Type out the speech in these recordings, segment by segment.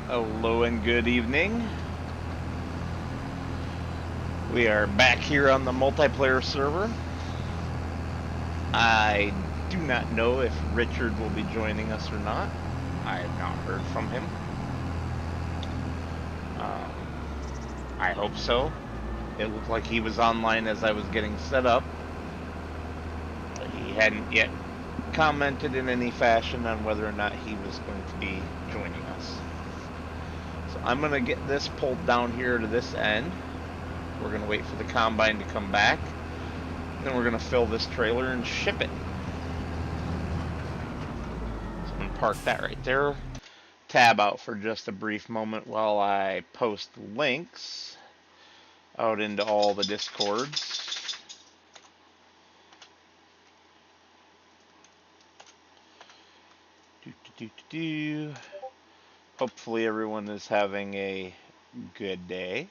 Hello and good evening. We are back here on the multiplayer server. I do not know if Richard will be joining us or not. I have not heard from him. I hope so. It looked like he was online as I was getting set up. But he hadn't yet commented in any fashion on whether or not he was going to be joining us. So I'm going to get this pulled down here to this end. We're going to wait for the combine to come back. Then we're going to fill this trailer and ship it. So I'm going to park that right there. Tab out for just a brief moment while I post links out into all the Discords. Hopefully everyone is having a good day.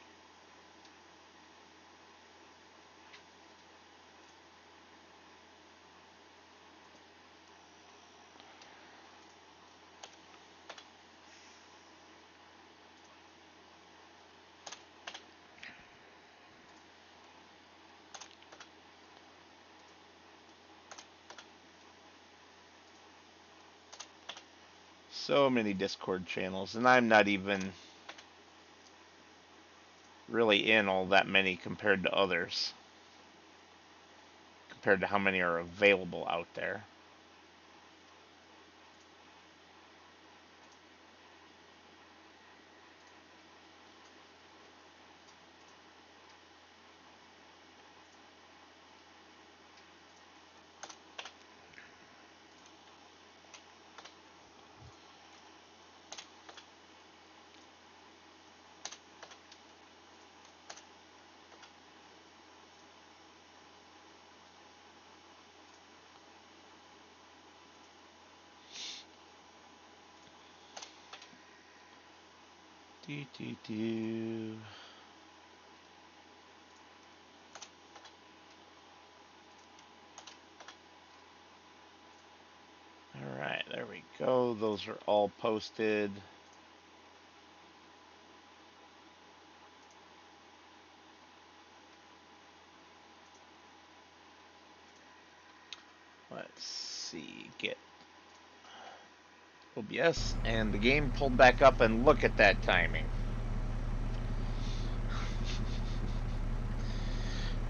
So many Discord channels, and I'm not even really in all that many compared to others, compared to how many are available out there. Alright, there we go. Those are all posted. Let's see, get OBS, and the game pulled back up, and look at that timing.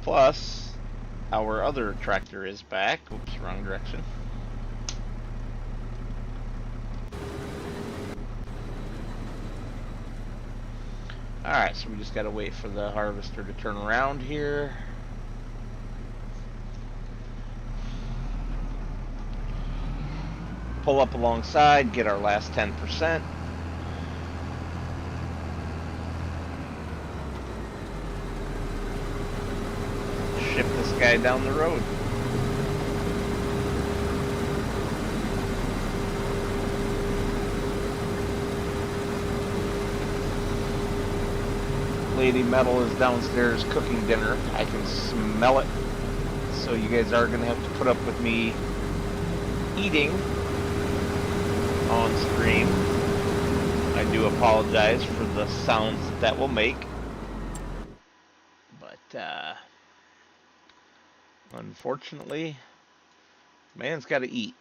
Plus, our other tractor is back. Oops, wrong direction. Alright, so we just gotta wait for the harvester to turn around here. Pull up alongside, get our last 10%. Ship this guy down the road. Lady Metal is downstairs cooking dinner. I can smell it. So you guys are going to have to put up with me eating on stream. I do apologize for the sounds that will make. But, unfortunately, man's got to eat.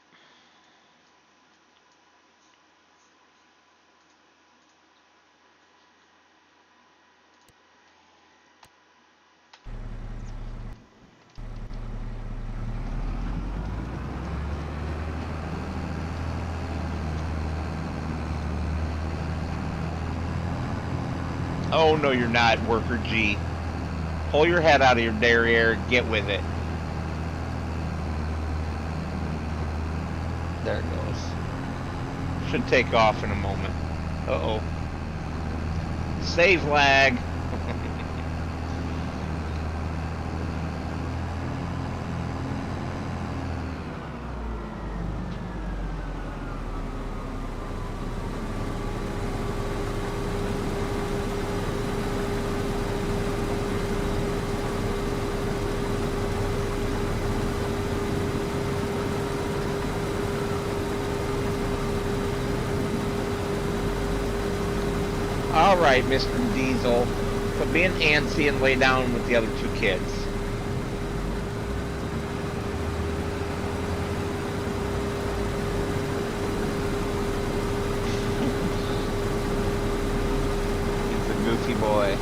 Oh, no, you're not, Worker G. Pull your head out of your derriere, get with it. There it goes. Should take off in a moment. Uh-oh. Save lag. All right, Mr. Diesel. Quit being antsy and lay down with the other two kids. He's a goofy boy.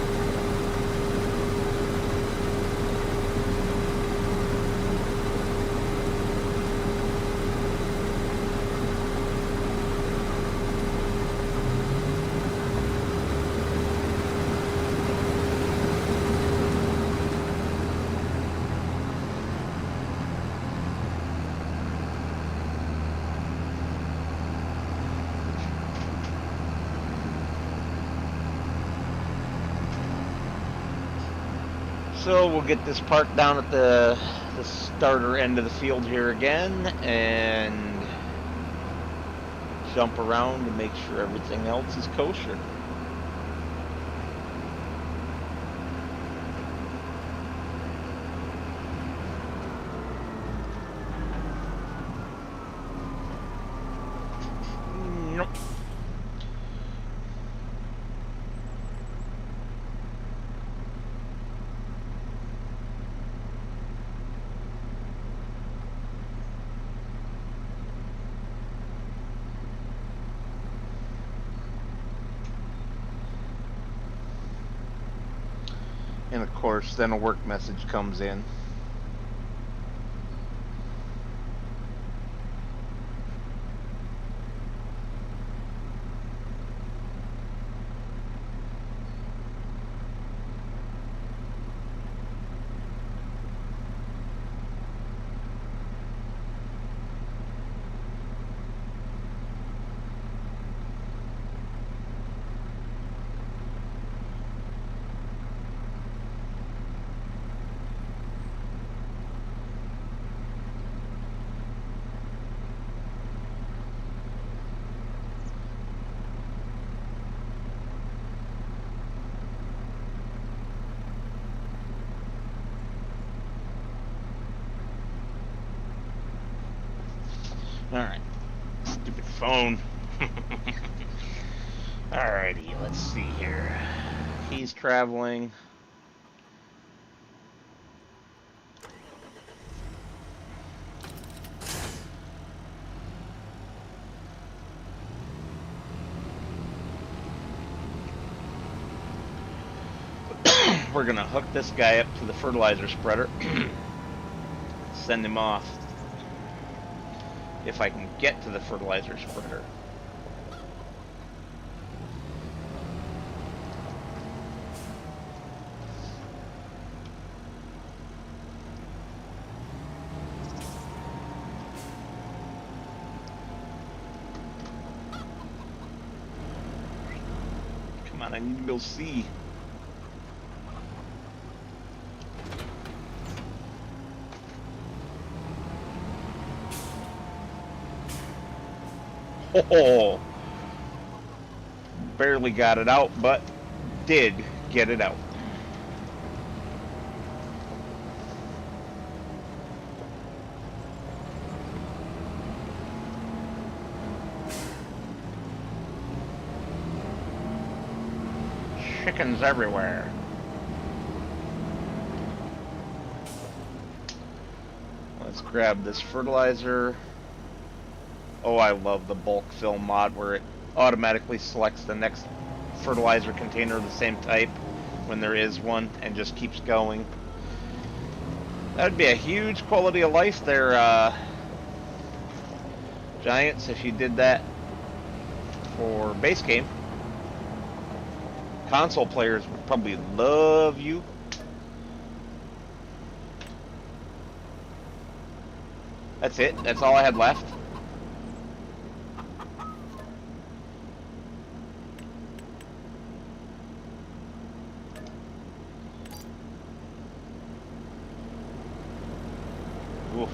So we'll get this parked down at the starter end of the field here again and jump around to make sure everything else is kosher. Nope. And of course, then a work message comes in. Alright. Stupid phone. Alrighty, let's see here. He's traveling. We're gonna hook this guy up to the fertilizer spreader. Send him off. If I can get to the fertilizer spreader. Come on, I need to go see. Oh, barely got it out, but did get it out. Chickens everywhere. Let's grab this fertilizer. Oh, I love the bulk fill mod where it automatically selects the next fertilizer container of the same type when there is one and just keeps going. That would be a huge quality of life there, Giants, if you did that for base game. Console players would probably love you. That's it. That's all I had left. Oof.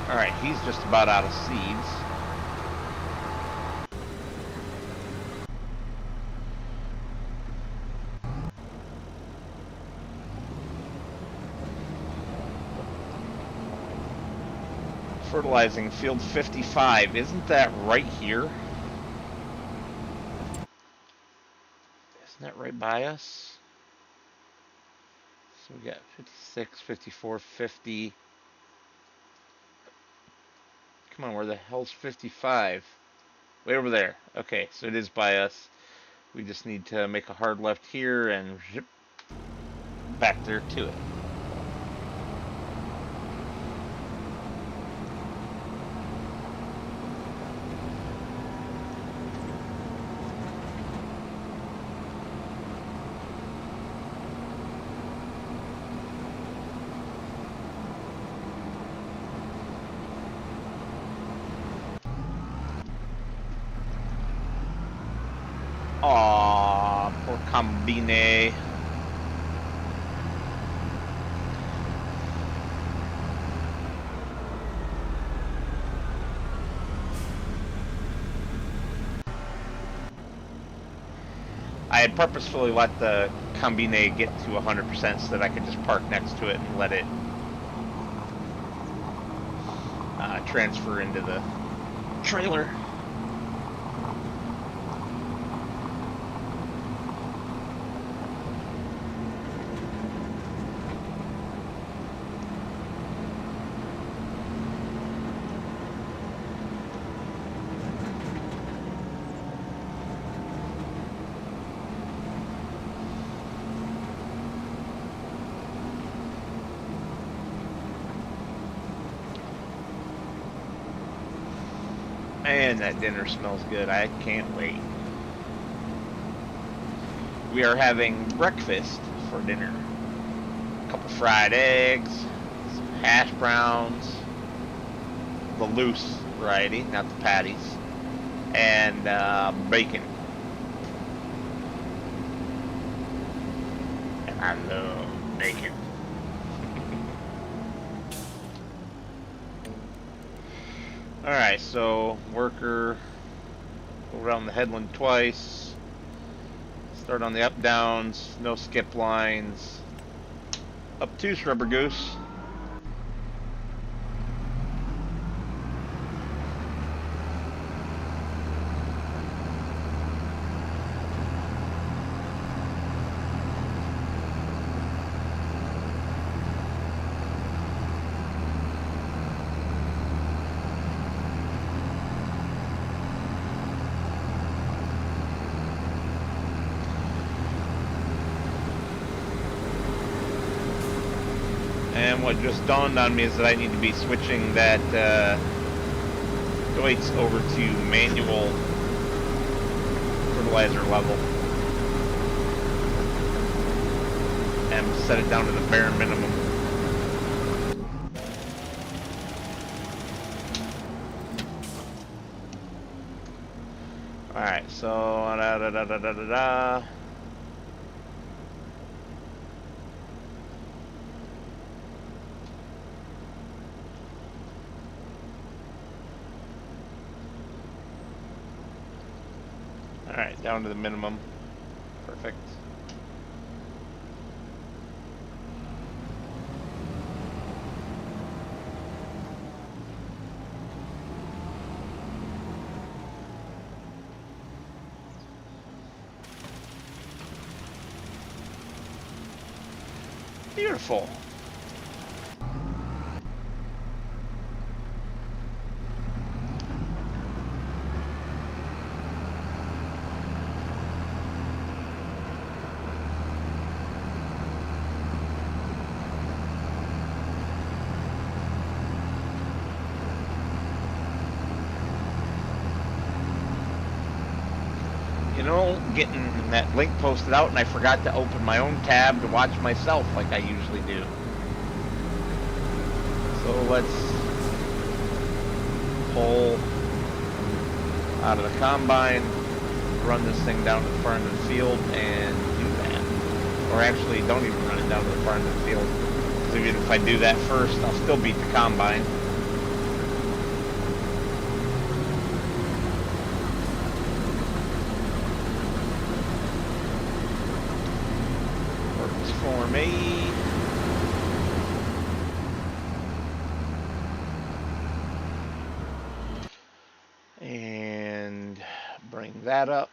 Alright, he's just about out of seeds. Fertilizing field 55. Isn't that right here? Isn't that right by us? So we got 56, 54, 50. Come on, where the hell's 55? Way over there. Okay, so it is by us. We just need to make a hard left here and zip back there to it. Aww, poor Combine. I had purposefully let the Combine get to 100% so that I could just park next to it and let it transfer into the trailer. Man, that dinner smells good. I can't wait. We are having breakfast for dinner. A couple fried eggs, some hash browns, the loose variety, not the patties, and bacon. And I love bacon. Alright, so worker, go around the headland twice, start on the up downs, no skip lines, obtuse rubber goose. And what just dawned on me is that I need to be switching that Deutz over to manual fertilizer level and set it down to the bare minimum. Alright, so Alright, down to the minimum. Perfect. Beautiful. You know, getting that link posted out, and I forgot to open my own tab to watch myself like I usually do. So let's pull out of the combine, run this thing down to the far end of the field, and do that. Or actually, don't even run it down to the far end of the field, because even if I do that first, I'll still beat the combine. For me. blowing that up.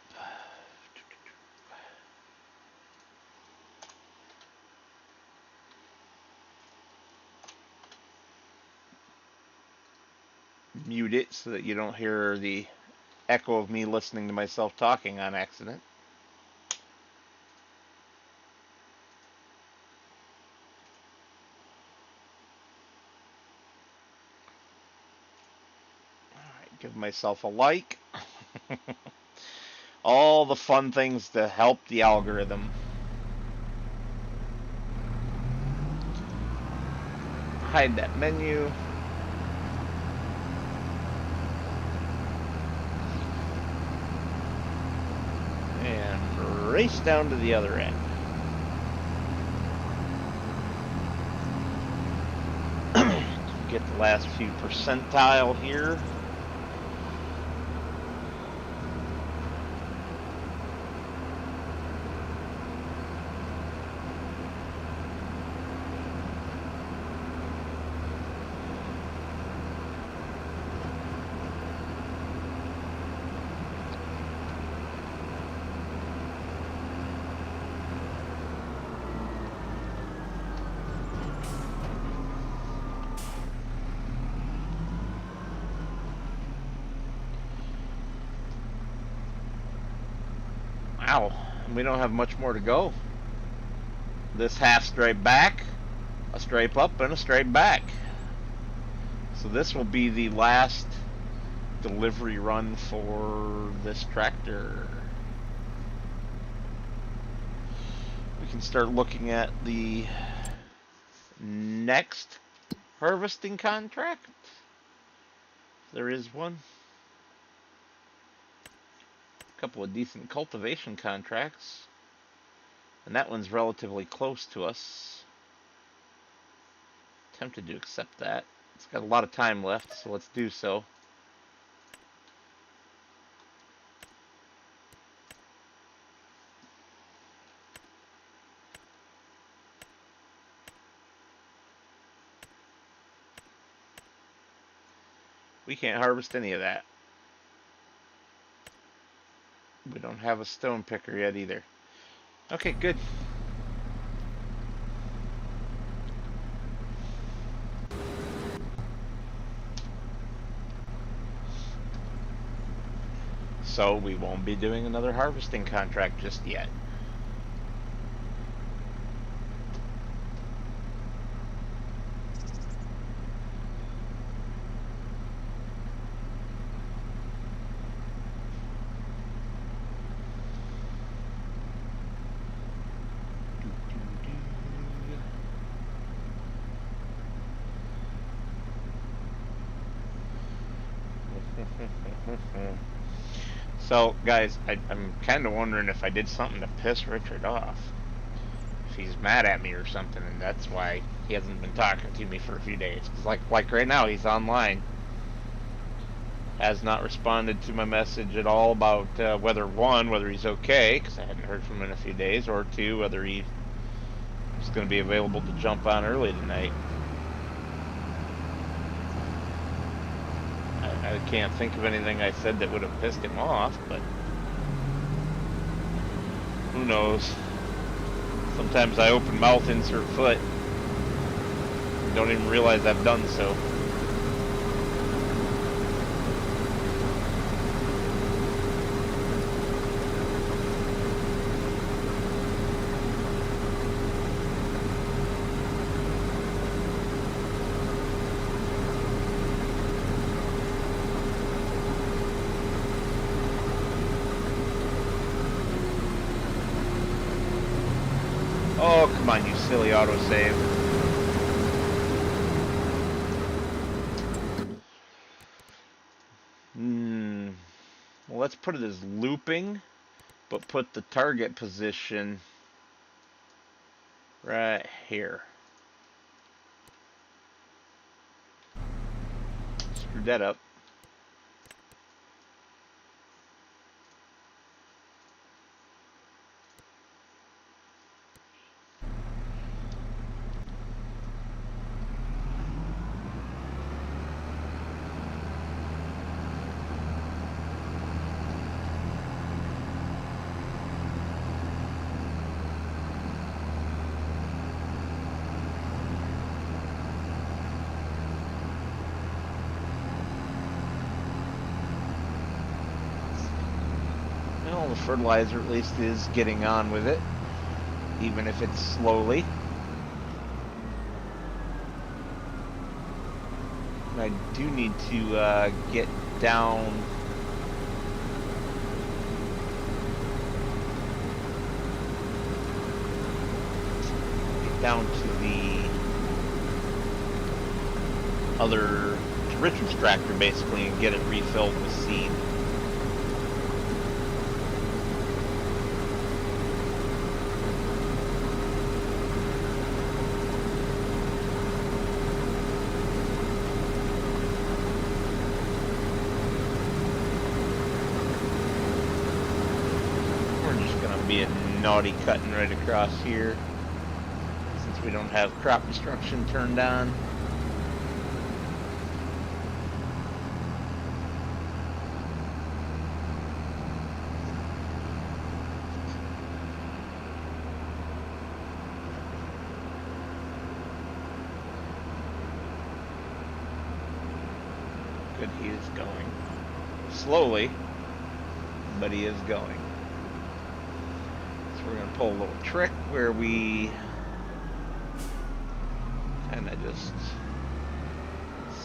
Mute it so that you don't hear the echo of me listening to myself talking on accident. Alright, give myself a like. All the fun things to help the algorithm. Hide that menu. And race down to the other end. Get the last few percentile here. Wow, we don't have much more to go. This half stripe back, a stripe up, and a stripe back. So this will be the last delivery run for this tractor. We can start looking at the next harvesting contract. There is one. A couple of decent cultivation contracts. And that one's relatively close to us. Tempted to accept that. It's got a lot of time left, so let's do so. We can't harvest any of that. We don't have a stone picker yet either. Okay, good. So we won't be doing another harvesting contract just yet. So, guys, I'm kind of wondering if I did something to piss Richard off. If he's mad at me or something, and that's why he hasn't been talking to me for a few days. Because, like right now, he's online. Has not responded to my message at all about whether he's okay, because I hadn't heard from him in a few days, or two, whether he's going to be available to jump on early tonight. I can't think of anything I said that would have pissed him off, but who knows? Sometimes I open mouth, insert foot, and don't even realize I've done so. Oh, come on, you silly autosave. Well, let's put it as looping, but put the target position right here. Screw that up. Well, the fertilizer at least is getting on with it, even if it's slowly. I do need to get down to the other Richard's tractor basically and get it refilled with seed. We're just gonna be a naughty cutting right across here since we don't have crop destruction turned on. Good, he is going. Slowly, but he is going. So we're going to pull a little trick where we kind of just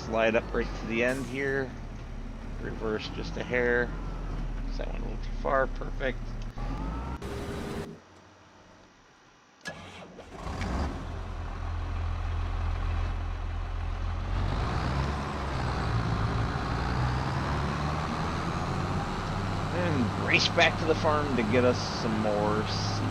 slide up right to the end here. Reverse just a hair. So that went a little too far. Perfect. And race back to the farm to get us some more seed.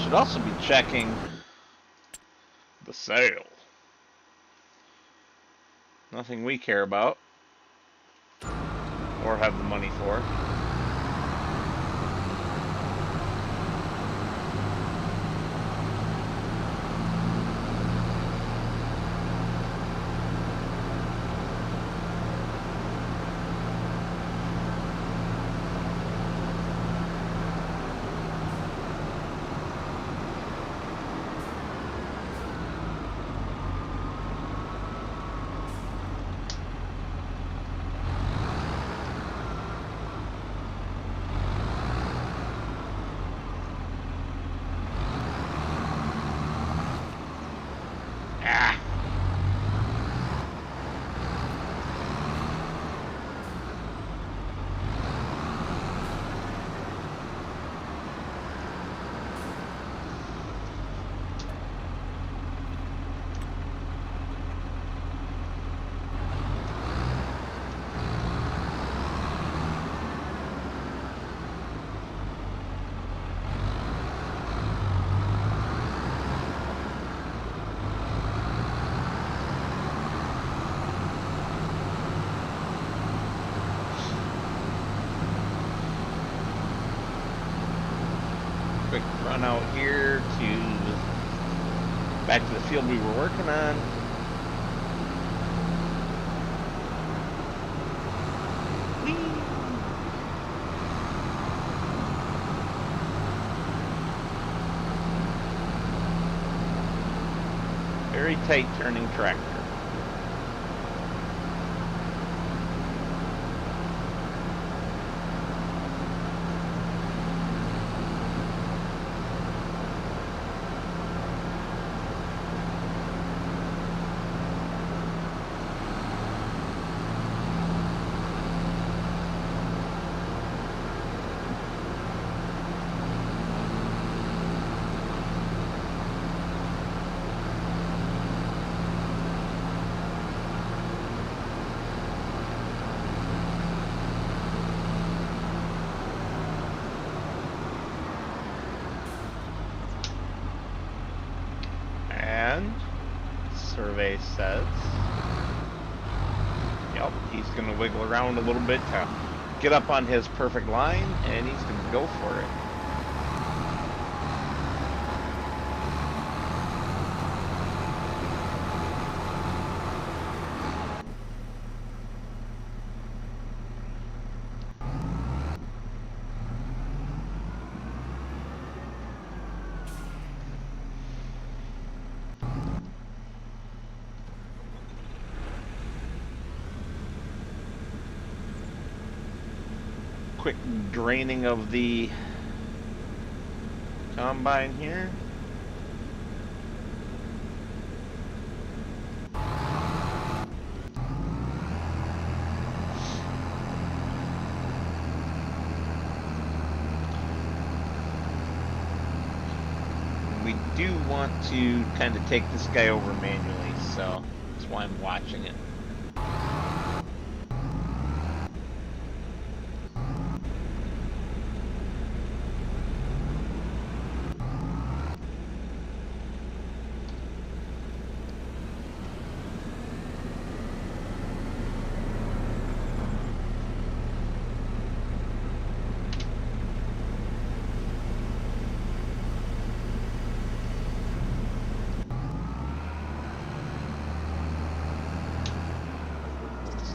Should also be checking the sale. Nothing we care about or have the money for. Quick run out here to back to the field we were working on. Whee! Very tight turning tractor. guy says. Yep, he's going to wiggle around a little bit to get up on his perfect line, and he's going to go for it. Quick draining of the combine here. We do want to kind of take this guy over manually, so that's why I'm watching it.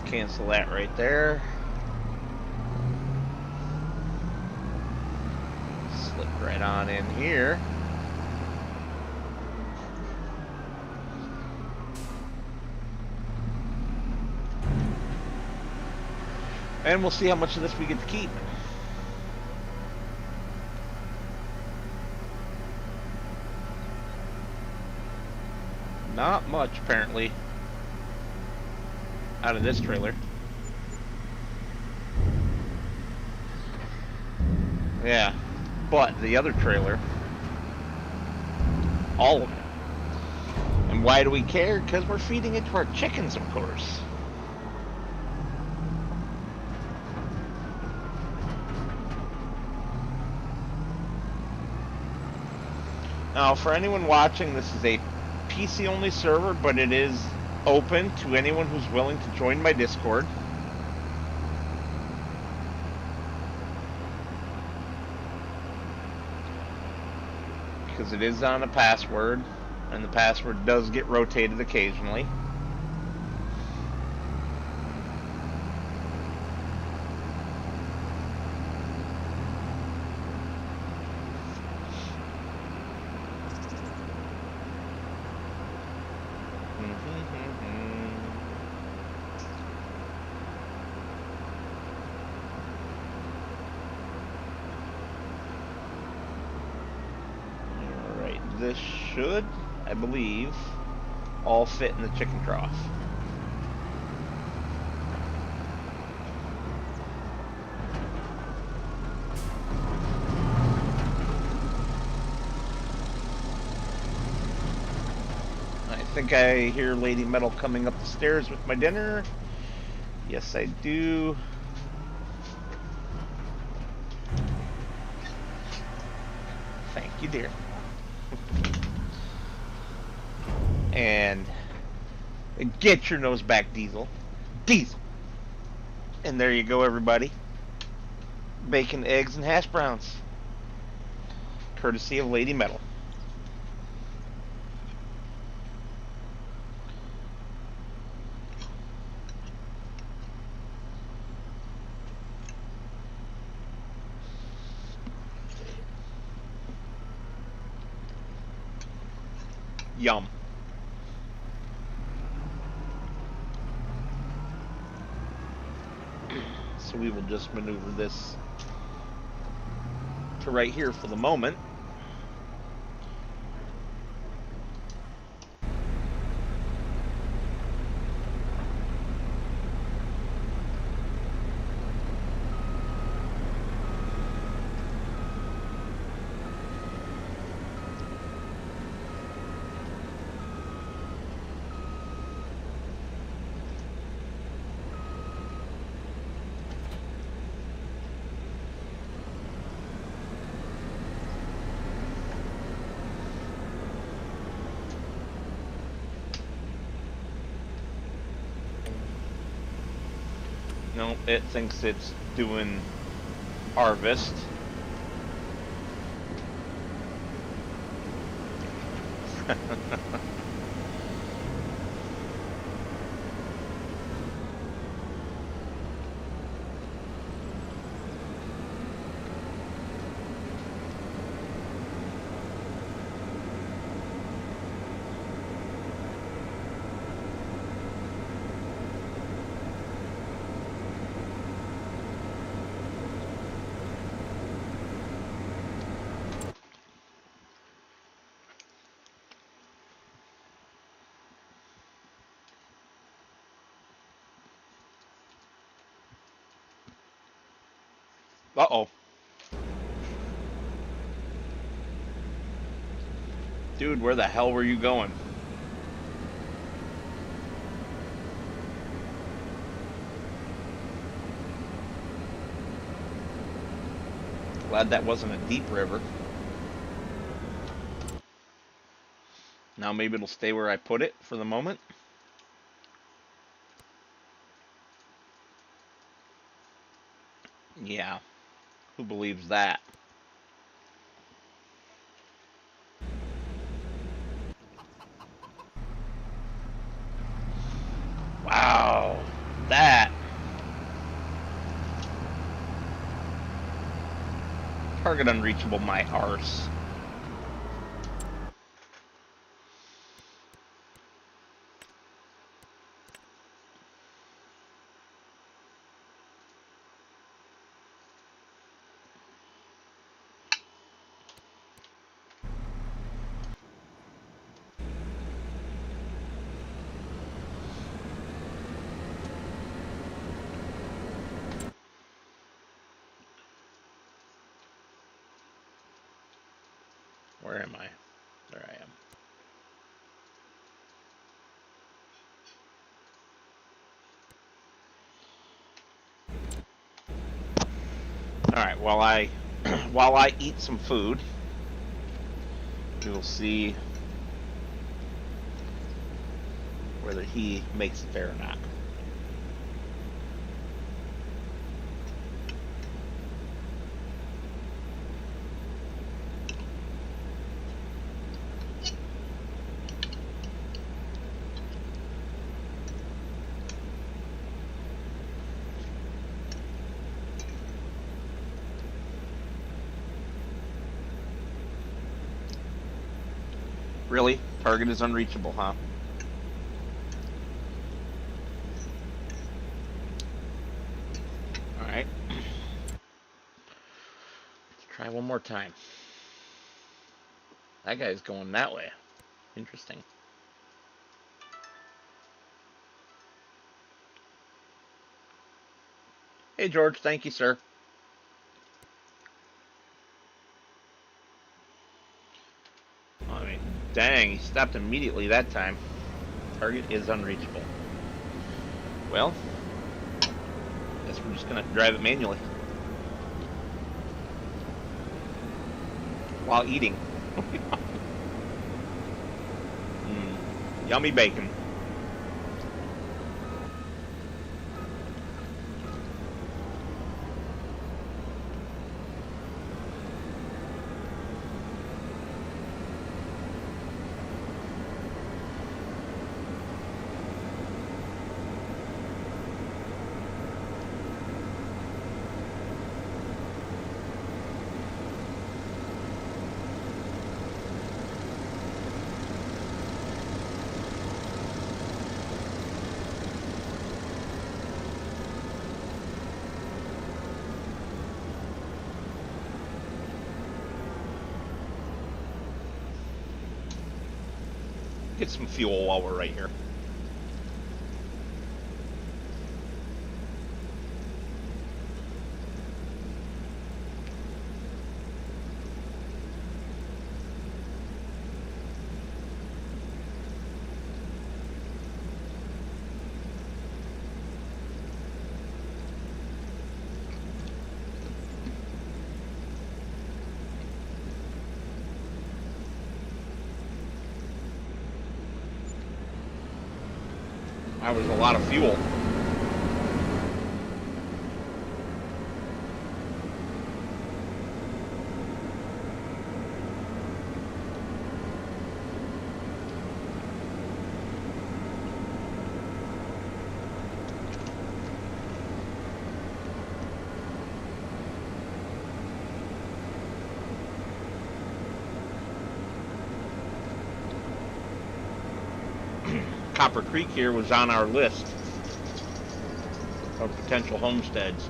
Cancel that right there. Slip right on in here. And we'll see how much of this we get to keep. Not much, apparently, out of this trailer. Yeah, but the other trailer, all of it. And why do we care? Because we're feeding it to our chickens, of course. Now, for anyone watching, this is a PC-only server, but it is open to anyone who's willing to join my Discord. Because it is on a password, and the password does get rotated occasionally. This should, I believe, all fit in the chicken trough. I think I hear Lady Metal coming up the stairs with my dinner. Yes, I do. Thank you, dear. And get your nose back, Diesel. Diesel! And there you go, everybody. Bacon, eggs, and hash browns. Courtesy of Lady Metal. Yum. So we will just maneuver this to right here for the moment. No, it thinks it's doing harvest. Uh-oh. Dude, where the hell were you going? Glad that wasn't a deep river. Now maybe it'll stay where I put it for the moment. Yeah, who believes that? Wow, that target unreachable, my arse. Where am I? There I am. All right, while I eat some food, you'll see whether he makes it there or not. Really? Target is unreachable, huh? Alright. Let's try one more time. That guy's going that way. Interesting. Hey, George. Thank you, sir. I mean, dang, he stopped immediately that time. Target is unreachable. Well, guess we're just gonna drive it manually. While eating. Yummy bacon. Get some fuel while we're right here. That was a lot of fuel. Copper Creek here was on our list of potential homesteads.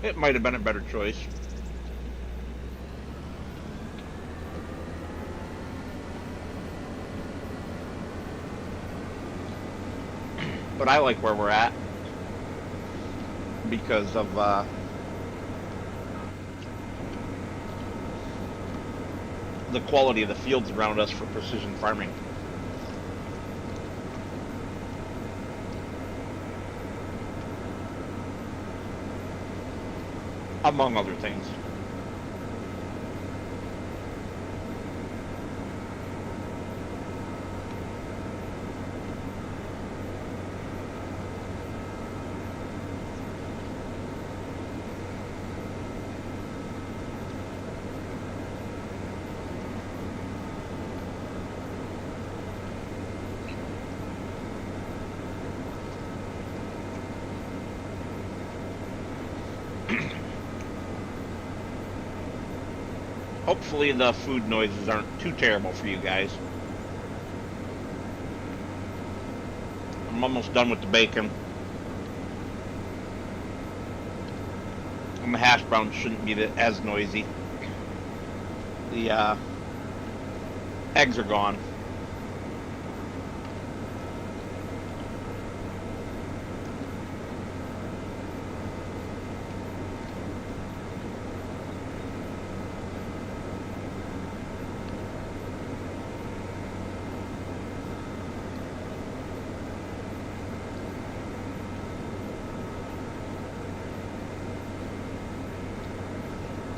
It might have been a better choice. But I like where we're at because of the quality of the fields around us for precision farming. Among other things. Hopefully the food noises aren't too terrible for you guys. I'm almost done with the bacon. And the hash browns shouldn't be as noisy. The eggs are gone.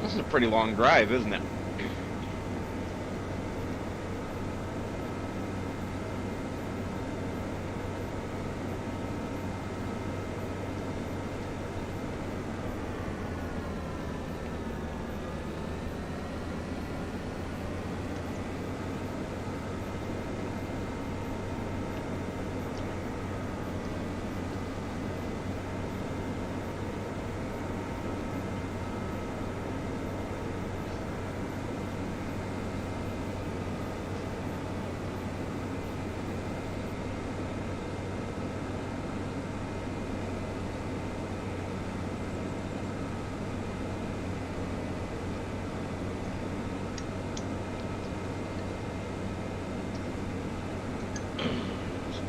This is a pretty long drive, isn't it?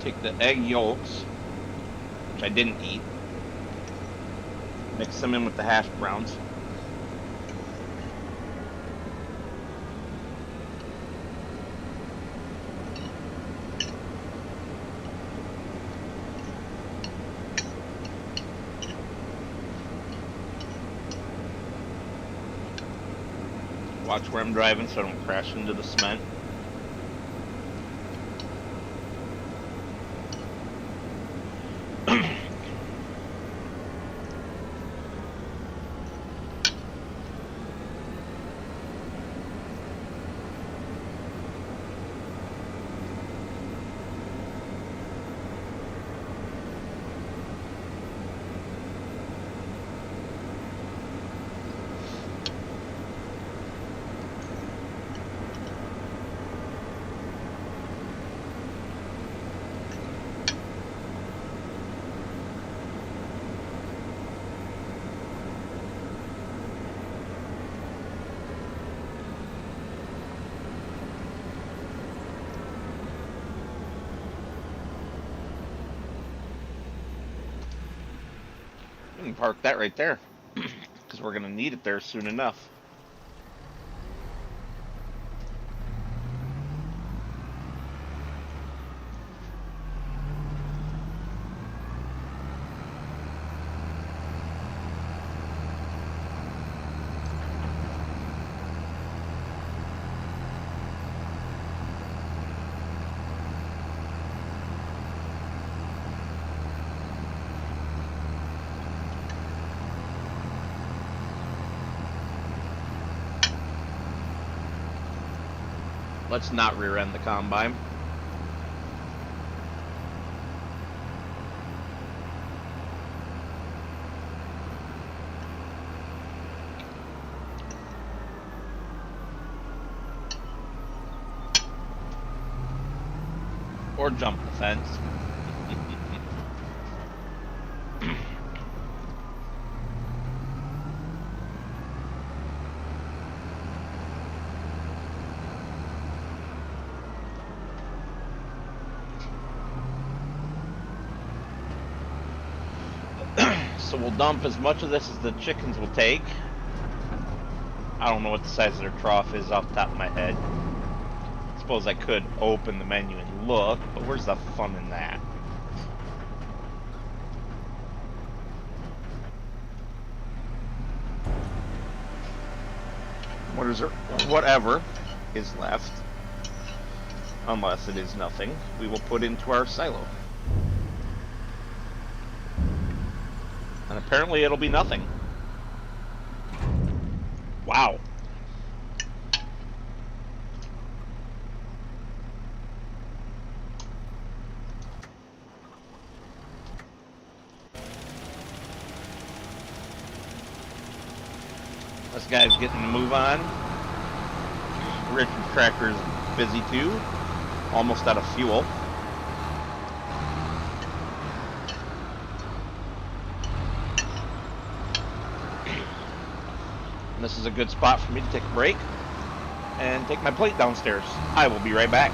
Take the egg yolks, which I didn't eat, mix them in with the hash browns. Watch where I'm driving so I don't crash into the cement. We can park that right there because we're going to need it there soon enough. Let's not rear end the combine. Or jump the fence. So we'll dump as much of this as the chickens will take. I don't know what the size of their trough is off the top of my head. I suppose I could open the menu and look, but where's the fun in that? What is there? Whatever is left, unless it is nothing, we will put into our silo. And apparently it'll be nothing. Wow. This guy's getting the move on. Richard's tractor's busy too. Almost out of fuel. And this is a good spot for me to take a break and take my plate downstairs. I will be right back.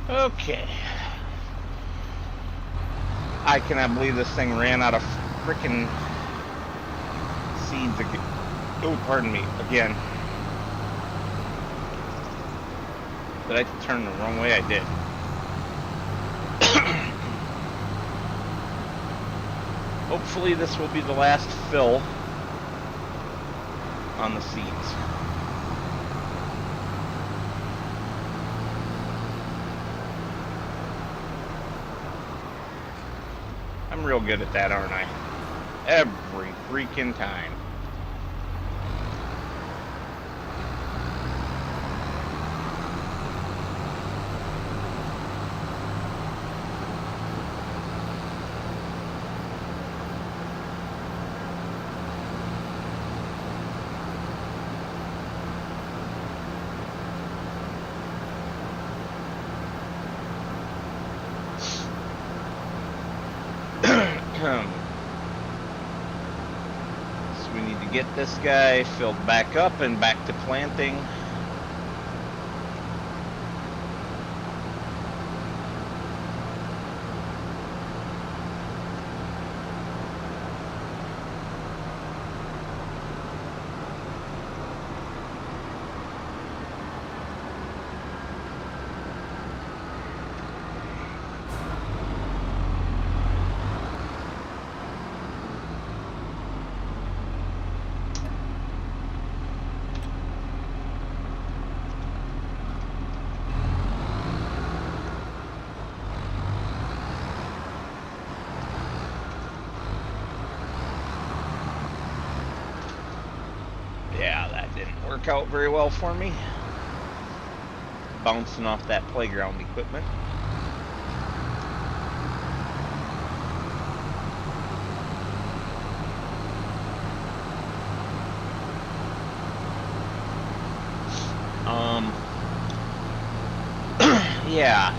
Okay. I cannot believe this thing ran out of frickin' seeds again. Oh, pardon me, again. Did I turn the wrong way? I did. Hopefully this will be the last fill on the seeds. I'm real good at that, aren't I? Every freaking time. So we need to get this guy filled back up and back to planting. Yeah, that didn't work out very well for me. Bouncing off that playground equipment. Yeah.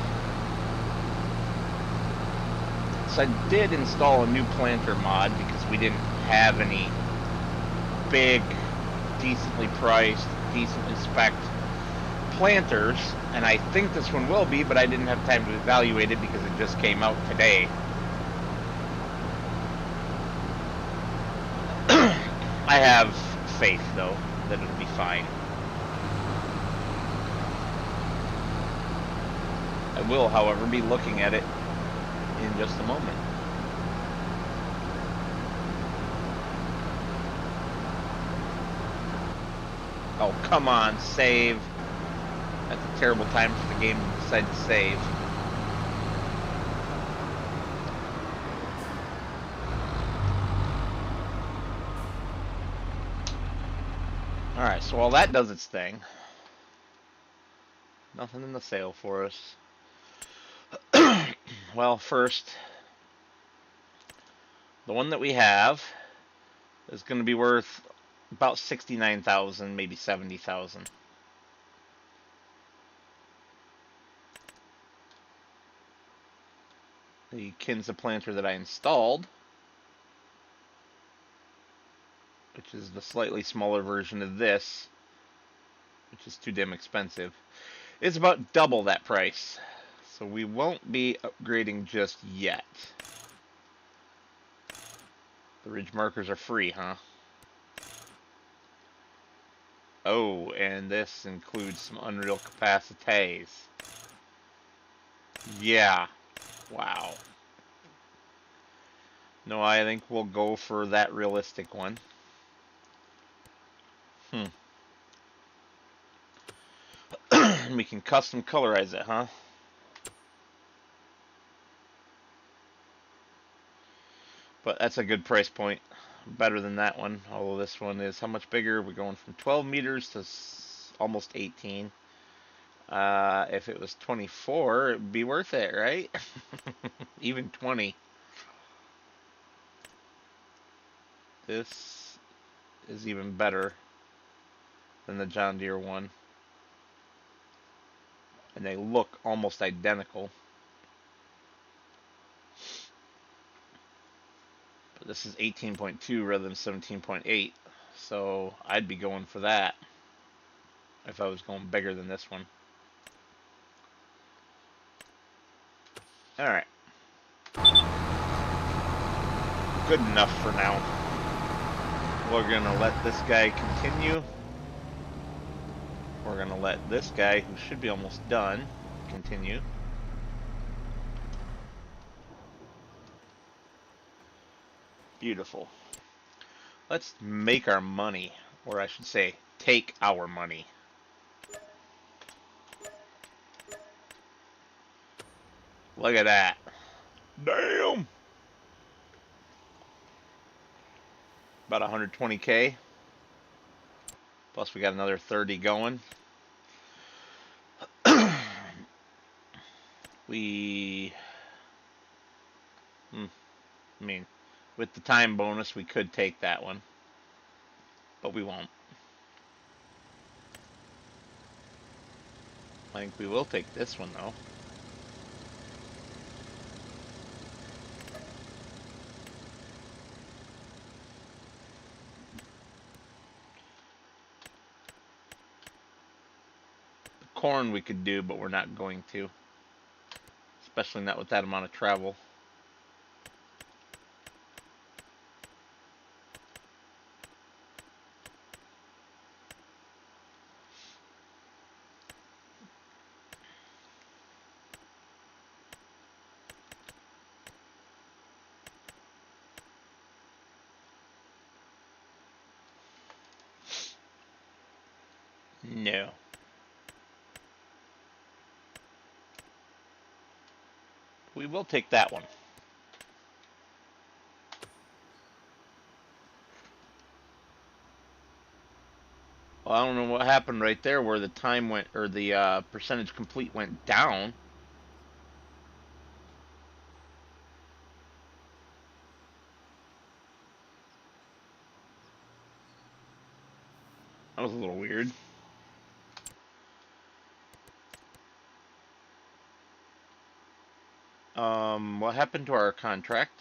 So I did install a new planter mod because we didn't have any big, decently priced, decently spec'd planters, and I think this one will be, but I didn't have time to evaluate it because it just came out today. I have faith, though, that it'll be fine. I will, however, be looking at it in just a moment. Oh, come on, save. That's a terrible time for the game to decide to save. Alright, so while that does its thing, nothing in the sale for us. Well, first, the one that we have is going to be worth about 69,000, maybe 70,000. The Kinza planter that I installed, which is the slightly smaller version of this, which is too damn expensive, is about double that price. So we won't be upgrading just yet. The ridge markers are free, huh? Oh, and this includes some unreal capacités. Yeah. Wow. No, I think we'll go for that realistic one. We can custom colorize it, huh? But that's a good price point. Better than that one. Although this one is how much bigger? We're going from 12 meters to almost 18. If it was 24, it'd be worth it, right? Even 20. This is even better than the John Deere one. And they look almost identical. But this is 18.2 rather than 17.8. So I'd be going for that if I was going bigger than this one. Alright. Good enough for now. We're gonna let this guy continue. We're gonna let this guy, who should be almost done, continue. Beautiful. Let's make our money, or I should say, take our money. Look at that. Damn! About 120K. Plus we got another 30 going. I mean, with the time bonus, we could take that one. But we won't. I think we will take this one, though. The corn we could do, but we're not going to. Especially not with that amount of travel. No. We will take that one. Well, I don't know what happened right there where the time went, or the percentage complete went down. That was a little weird. What happened to our contract?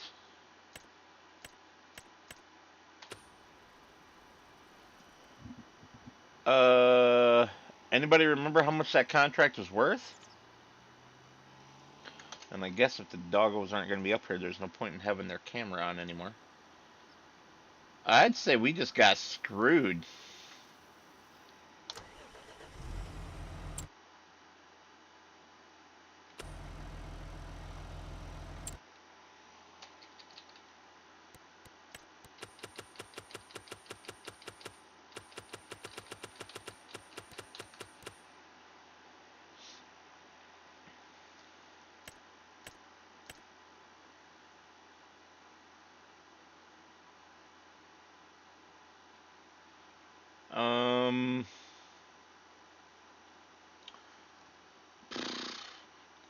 Anybody remember how much that contract was worth? And I guess if the doggos aren't going to be up here, there's no point in having their camera on anymore. I'd say we just got screwed.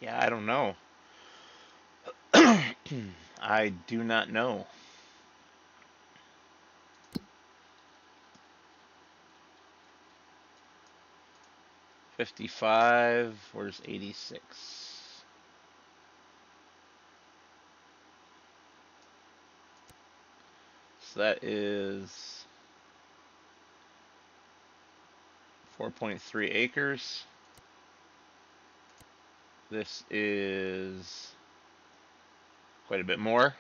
Yeah, I don't know. I do not know. $55. Where's 86? So that is 4.3 acres. This is quite a bit more.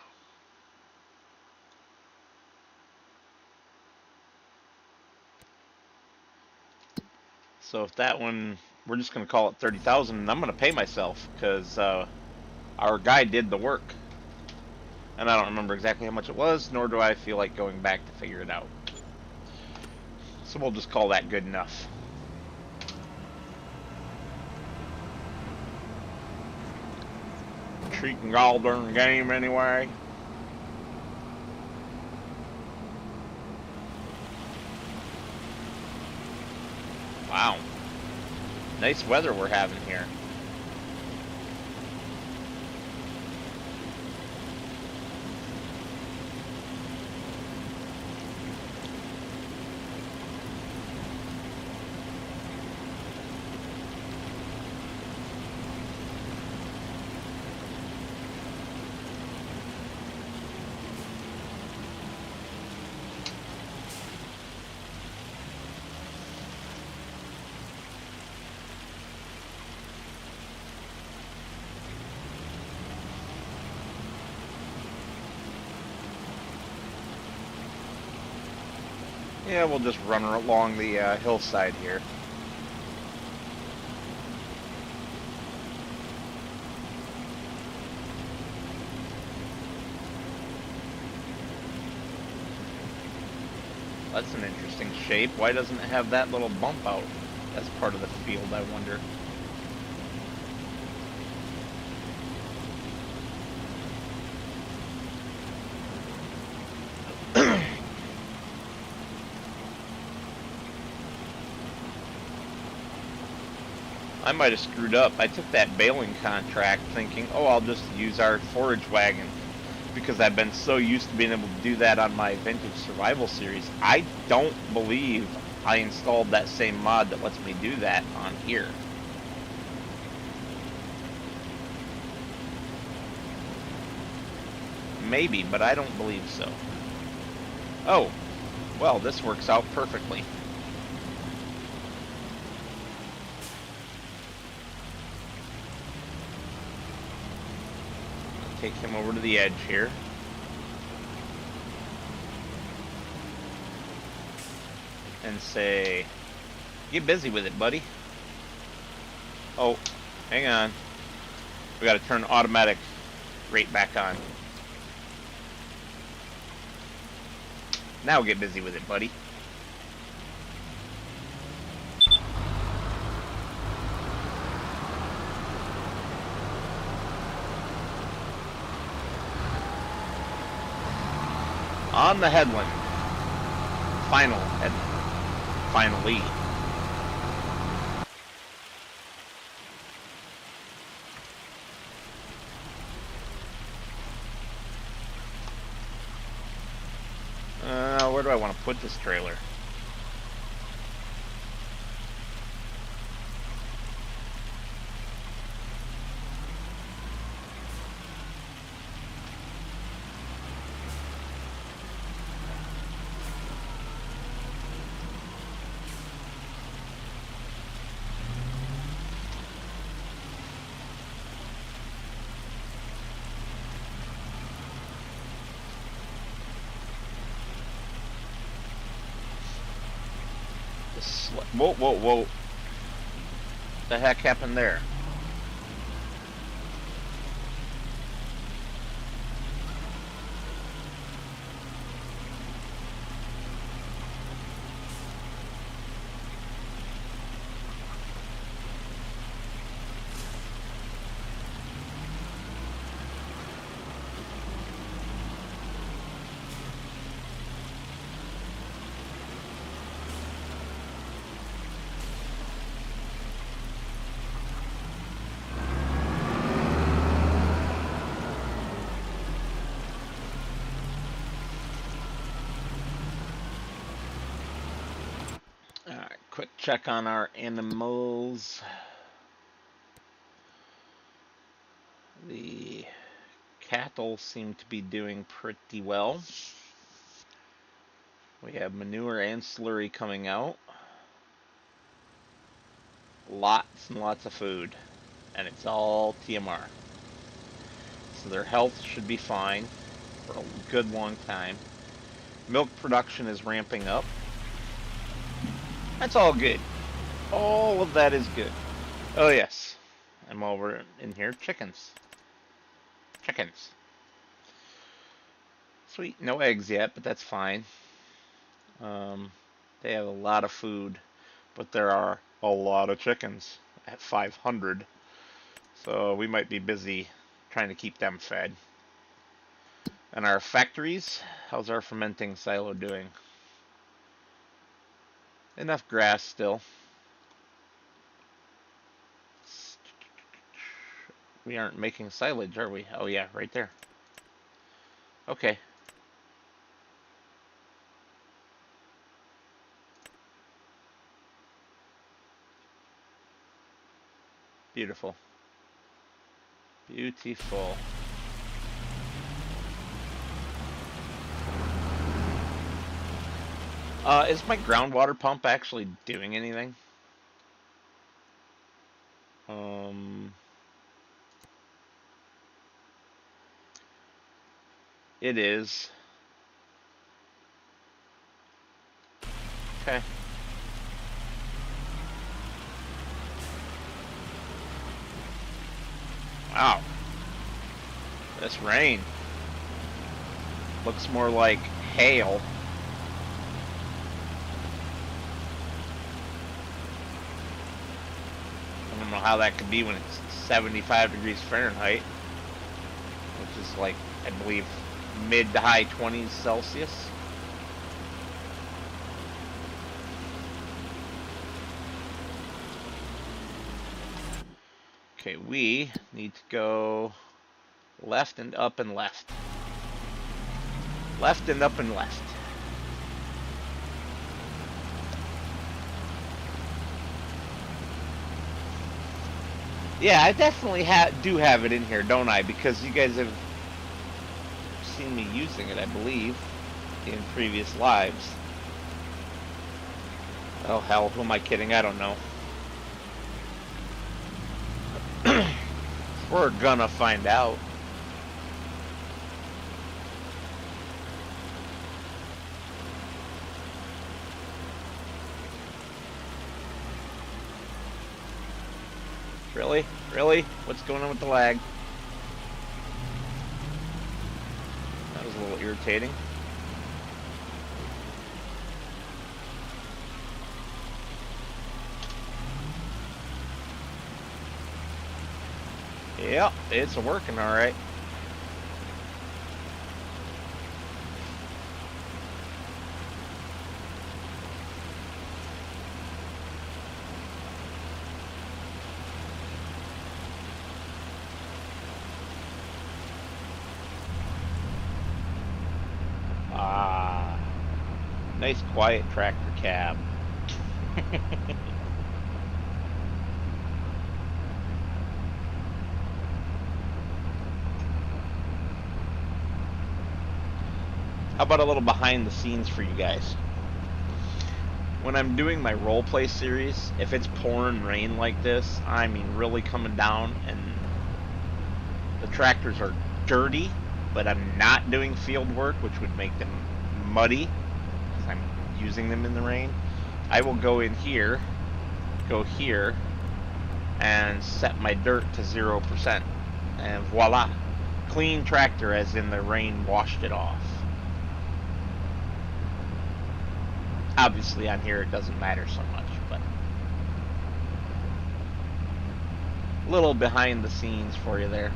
So if that one, we're just going to call it 30,000, and I'm going to pay myself because our guy did the work. And I don't remember exactly how much it was, nor do I feel like going back to figure it out. So we'll just call that good enough. Treating all darn game anyway. Wow. Nice weather we're having here. Yeah, we'll just run along the hillside here. That's an interesting shape. Why doesn't it have that little bump out as part of the field, I wonder? I might have screwed up. I took that baling contract thinking, oh, I'll just use our forage wagon, because I've been so used to being able to do that on my Vintage Survival series. I don't believe I installed that same mod that lets me do that on here. Maybe, but I don't believe so. Oh, well, this works out perfectly. Take him over to the edge here. And say, get busy with it, buddy. Oh, hang on. We gotta turn automatic rate back on. Now get busy with it, buddy. On the headland. Final headland. Finally. Where do I want to put this trailer? Whoa, whoa, whoa. What the heck happened there? Alright, quick check on our animals. The cattle seem to be doing pretty well. We have manure and slurry coming out. Lots and lots of food. And it's all TMR. So their health should be fine for a good long time. Milk production is ramping up. That's all good. All of that is good. Oh yes. I'm over in here. Chickens. Chickens. Sweet. No eggs yet, but that's fine. They have a lot of food, but there are a lot of chickens at 500. So we might be busy trying to keep them fed. And our factories, how's our fermenting silo doing? Enough grass still. We aren't making silage, are we? Oh yeah, right there. Okay. Beautiful. Beautiful. Is my groundwater pump actually doing anything? It is. Okay. Wow. This rain looks more like hail. I don't know how that could be when it's 75 degrees Fahrenheit, which is like, I believe, mid to high 20s Celsius. Okay, we need to go left and up and left. Left and up and left. Yeah, I definitely do have it in here, don't I? Because you guys have seen me using it, I believe, in previous lives. Oh hell, who am I kidding? I don't know. We're gonna find out. Really? Really? What's going on with the lag? That was a little irritating. Yep, it's working all right. Ah, nice quiet tractor cab. How about a little behind the scenes for you guys? When I'm doing my roleplay series, if it's pouring rain like this, I mean really coming down, and the tractors are dirty, but I'm not doing field work, which would make them muddy, because I'm using them in the rain, I will go in here, go here, and set my dirt to 0%. And voila, clean tractor, as in the rain washed it off. Obviously on here it doesn't matter so much, but a little behind the scenes for you there.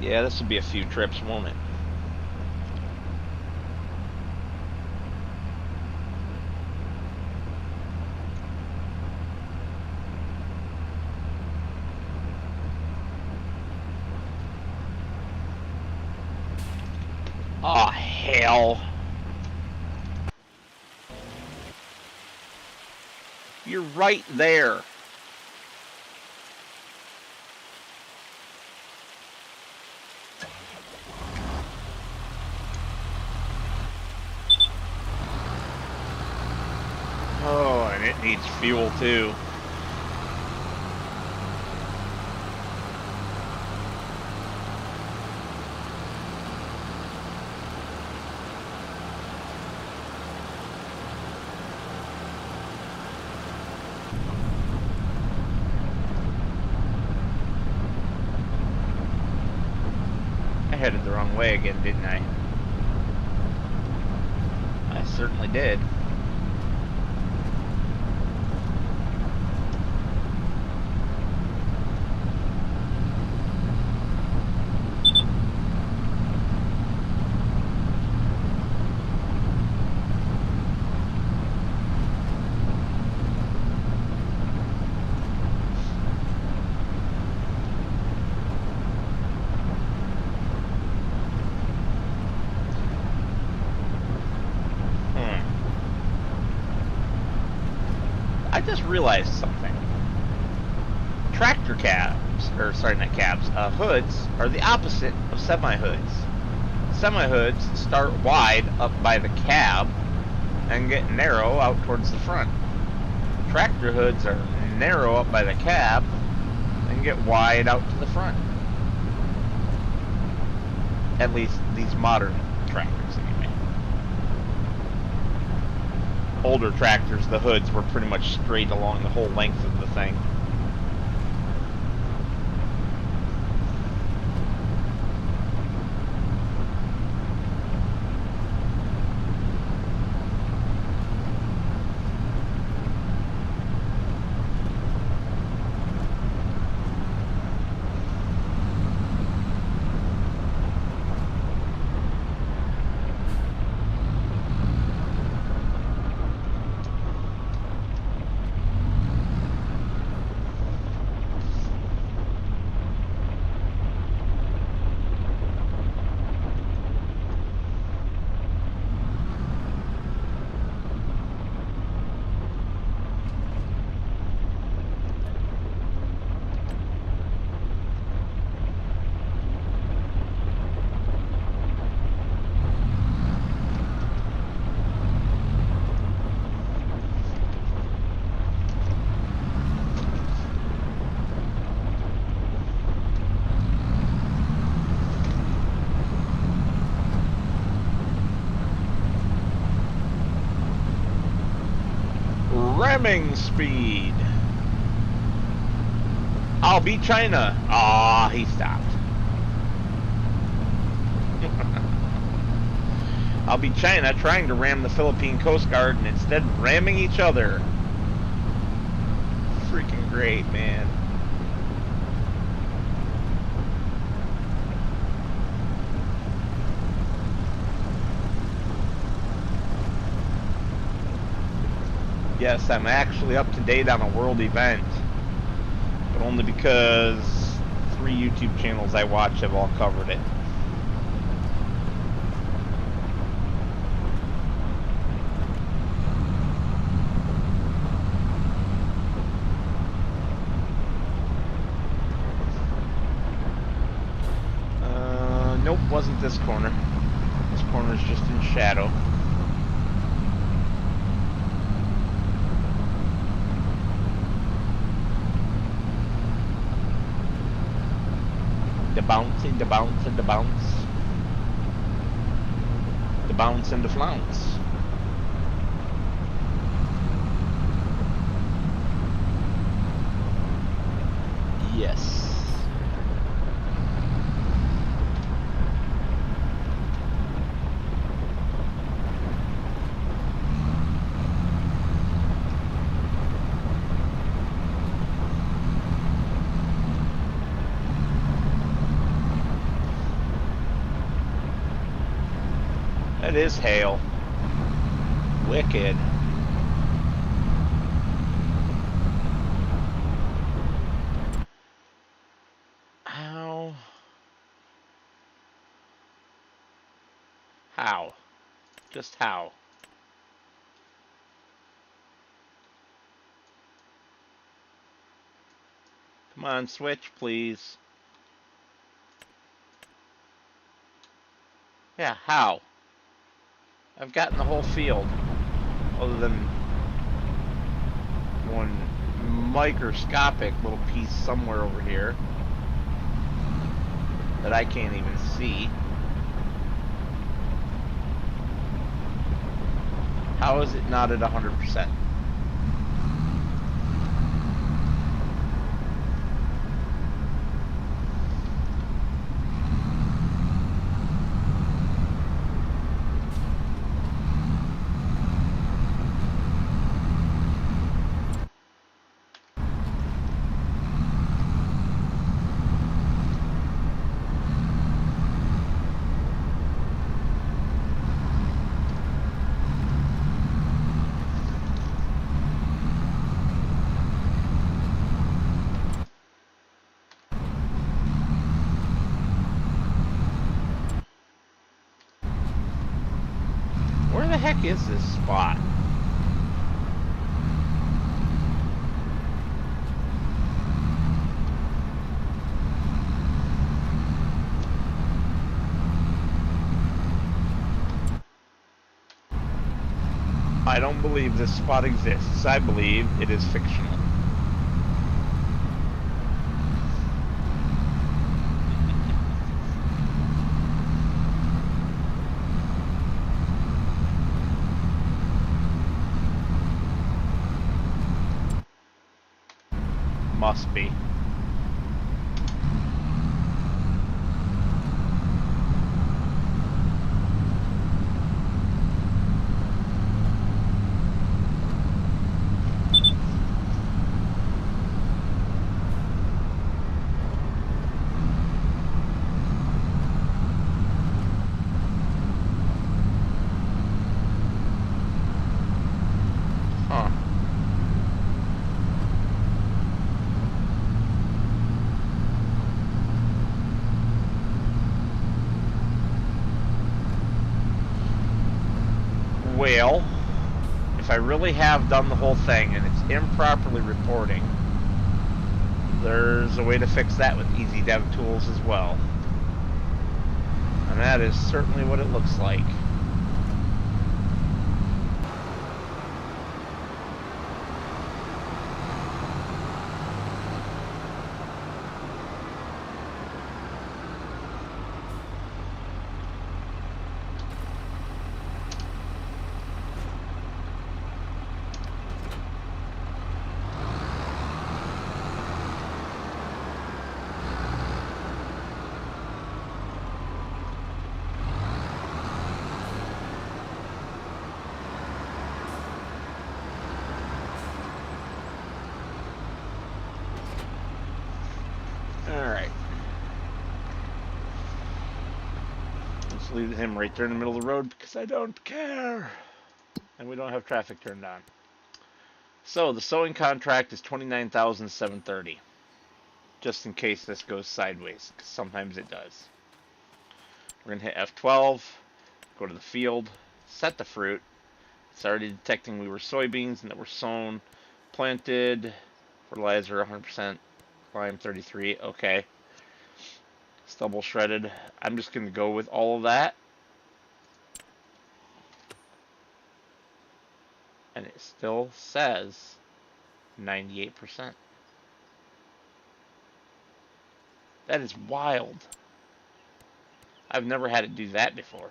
Yeah, this will be a few trips, won't it? Oh, hell. You're right there. Oh, and it needs fuel too. I headed the wrong way again, didn't I? I certainly did. I just realized something. Tractor cabs, or sorry, not cabs, hoods are the opposite of semi-hoods. Semi-hoods start wide up by the cab and get narrow out towards the front. tractor hoods are narrow up by the cab and get wide out to the front. At least these modern tractors, anyway. Older tractors, the hoods were pretty much straight along the whole length of the thing. Ramming speed. I'll be China. Ah, he stopped. I'll be China trying to ram the Philippine Coast Guard and instead ramming each other. Freaking great, man. Yes, I'm actually up to date on a world event, but only because 3 YouTube channels I watch have all covered it. Nope, wasn't this corner. This corner's just in shadow. The bounce and the bounce and the bounce. The bounce and the flounce. Yes. It is hail. Wicked. How? How? Just how? Come on, switch, please. Yeah, how? I've gotten the whole field, other than one microscopic little piece somewhere over here that I can't even see. How is it not at 100%? Where the heck is this spot? I I don't believe this spot exists. I believe it is fictional. Must be. Huh. Well, if I really have done the whole thing and it's improperly reporting, there's a way to fix that with Easy Dev Tools as well. And that is certainly what it looks like. Alright. Let's leave him right there in the middle of the road because I don't care. And we don't have traffic turned on. So the sewing contract is $29,730. Just in case this goes sideways, because sometimes it does. We're going to hit F12, go to the field, set the fruit. It's already detecting we were soybeans and that were sown, planted, fertilizer 100%, lime 33, okay. Stubble shredded. I'm just going to go with all of that. And it still says 98%. That is wild. I've never had it do that before.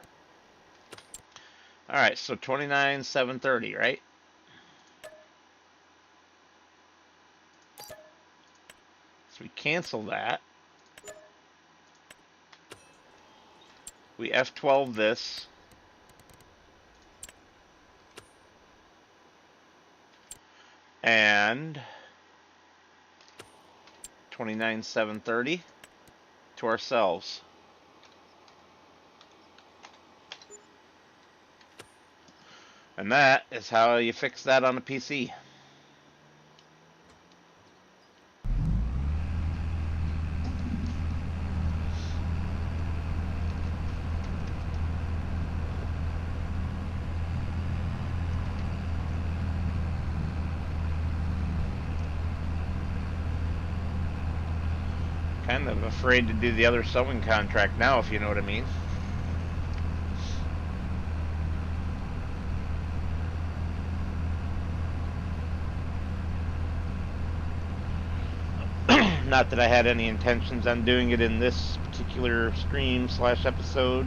Alright, so 29,730, right? So we cancel that. We F12 this. And 29,730 to ourselves. And that is how you fix that on a PC. Kind of afraid to do the other sewing contract now, if you know what I mean. Not that I had any intentions on doing it in this particular stream / episode.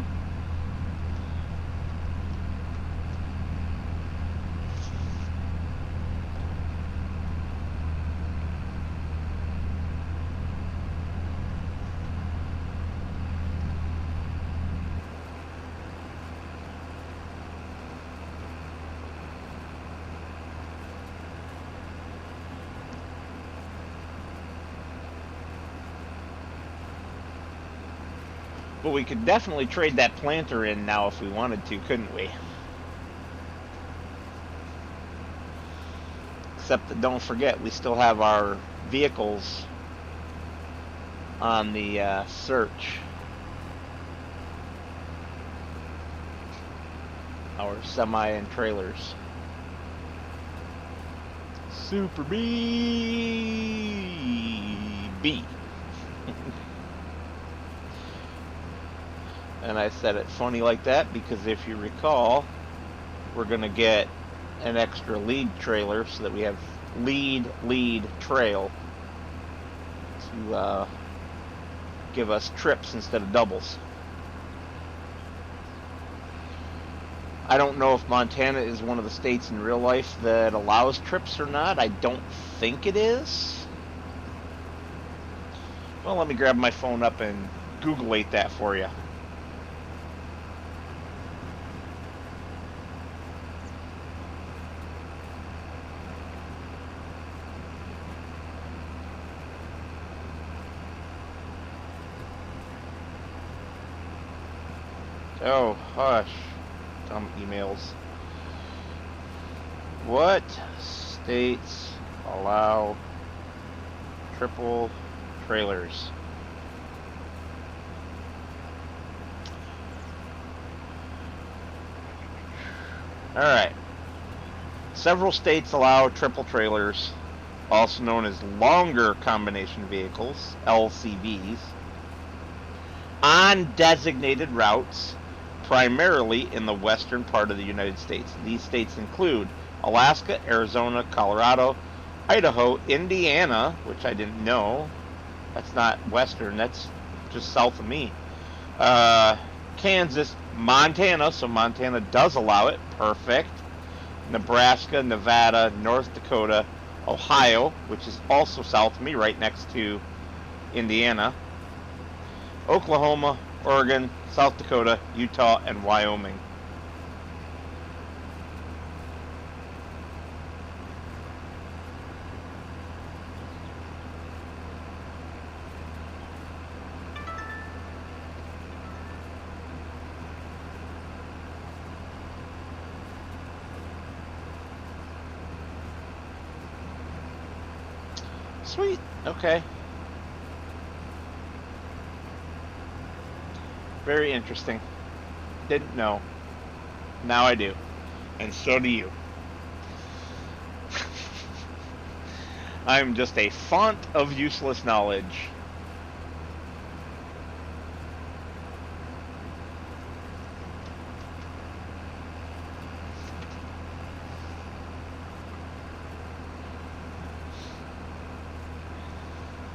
But we could definitely trade that planter in now if we wanted to, couldn't we? Except that don't forget, we still have our vehicles on the search. Our semi and trailers. Super B. And I said it funny like that because if you recall, we're going to get an extra lead trailer so that we have lead trail to give us trips instead of doubles. I don't know if Montana is one of the states in real life that allows trips or not. I don't think it is. Well, let me grab my phone up and Google-ate that for you. Oh, hush. Dumb emails. What states allow triple trailers? Alright. Several states allow triple trailers, also known as longer combination vehicles, LCVs, on designated routes, primarily in the western part of the United States. These states include Alaska, Arizona, Colorado, Idaho, Indiana, which I didn't know. That's not western, that's just south of me. Kansas, Montana, so Montana does allow it, perfect. Nebraska, Nevada, North Dakota, Ohio, which is also south of me, right next to Indiana. Oklahoma, Oregon, South Dakota, Utah, and Wyoming. Sweet, okay. Very interesting. Didn't know. Now I do. And so do you. I'm just a font of useless knowledge.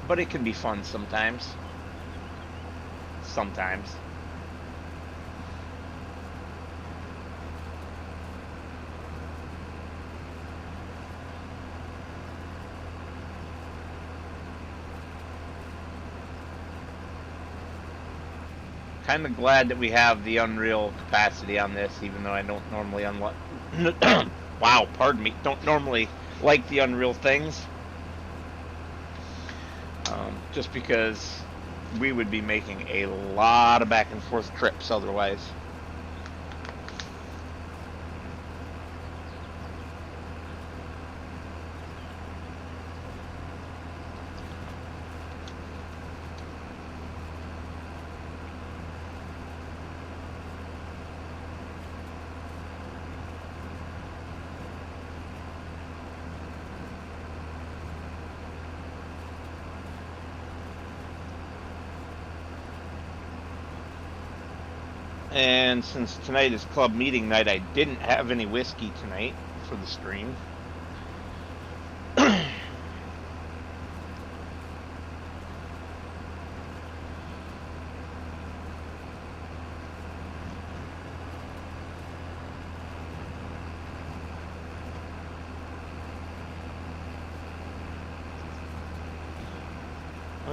But it can be fun sometimes. Sometimes. Kind of glad that we have the Unreal capacity on this, even though I don't normally wow, pardon me, don't normally like the Unreal things. Just because we would be making a lot of back and forth trips otherwise. And since tonight is club meeting night, I didn't have any whiskey tonight for the stream. Well,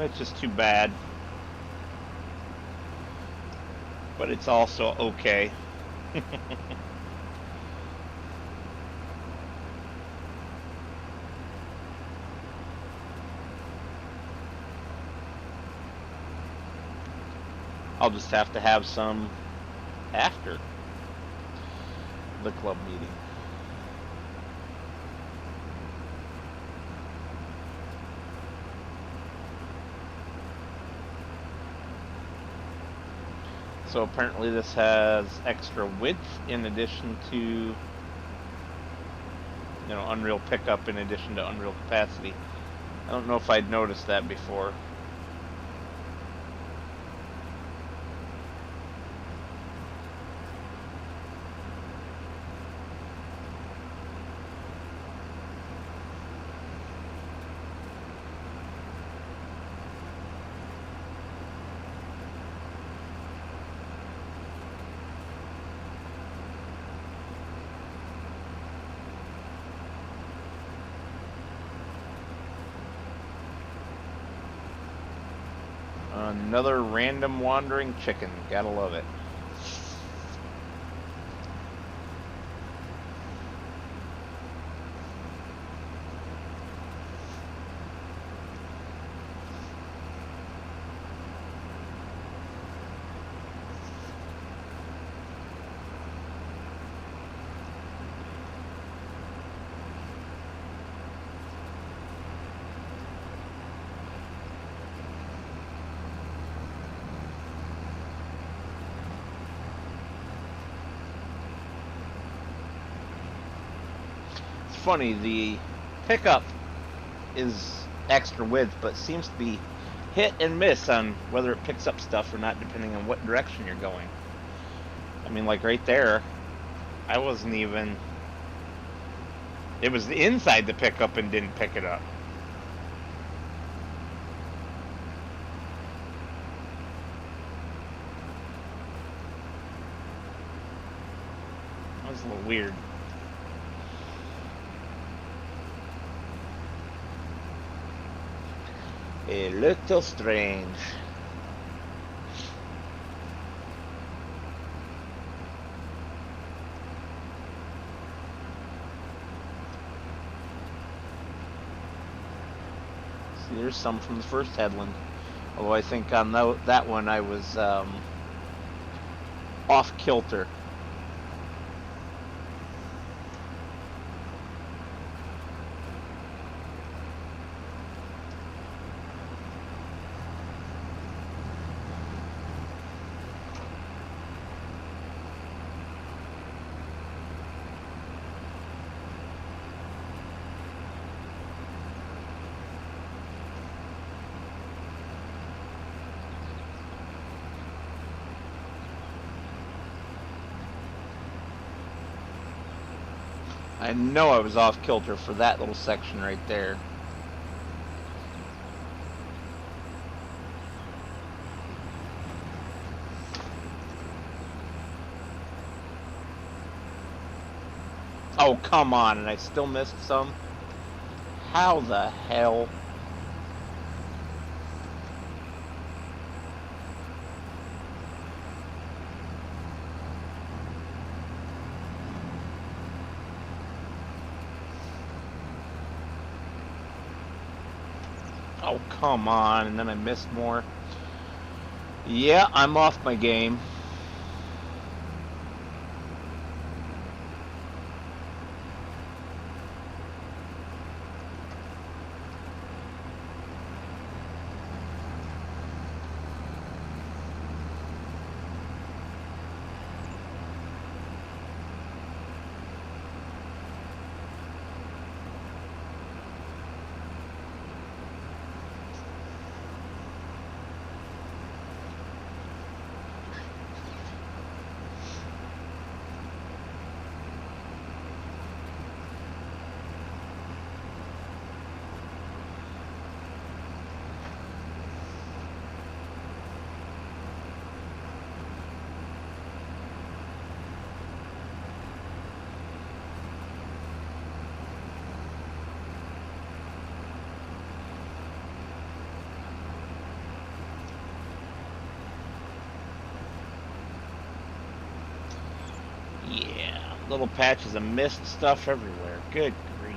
it's just too bad. But it's also okay. I'll just have to have some after the club meeting. So apparently this has extra width in addition to, Unreal pickup in addition to Unreal capacity. I don't know if I'd noticed that before. Another random wandering chicken. Gotta love it. Funny, the pickup is extra width, but seems to be hit and miss on whether it picks up stuff or not, depending on what direction you're going. I mean, like right there, I wasn't even... It was inside the pickup and didn't pick it up. That was a little weird. A little strange. See, there's some from the first headland. Although I think on that one I was off kilter. I know I was off kilter for that little section right there. Oh, come on, and I still missed some? How the hell? Oh, come on, and then I missed more. Yeah, I'm off my game. Yeah, little patches of mist stuff everywhere. Good grief.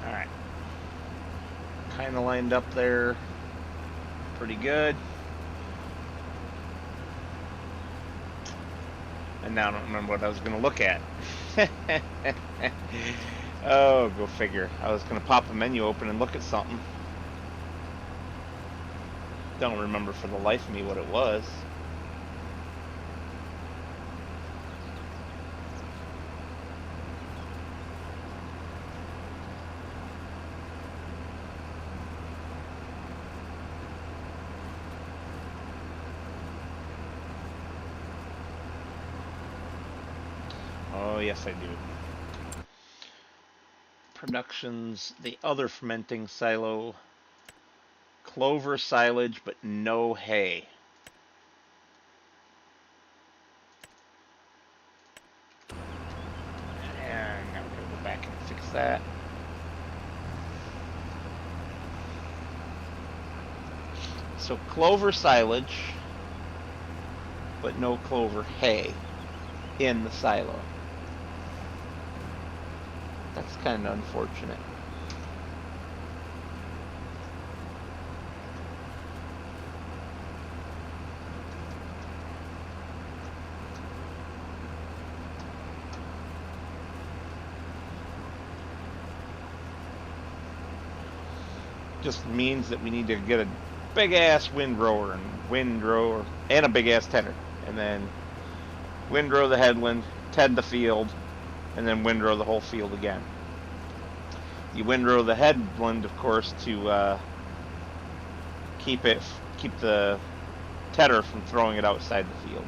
Alright. Kind of lined up there. Pretty good. And now I don't remember what I was going to look at. Oh, go figure. I was going to pop a menu open and look at something. Don't remember for the life of me what it was. Oh, yes, I do. Productions, the other fermenting silo, clover silage, but no hay. And now we're going to go back and fix that. So clover silage, but no clover hay in the silo. That's kind of unfortunate. Just means that we need to get a big ass windrower and a big ass tedder, and then windrow the headland, ted the field, and then windrow the whole field again. You windrow the headland, of course, to keep the tedder from throwing it outside the field.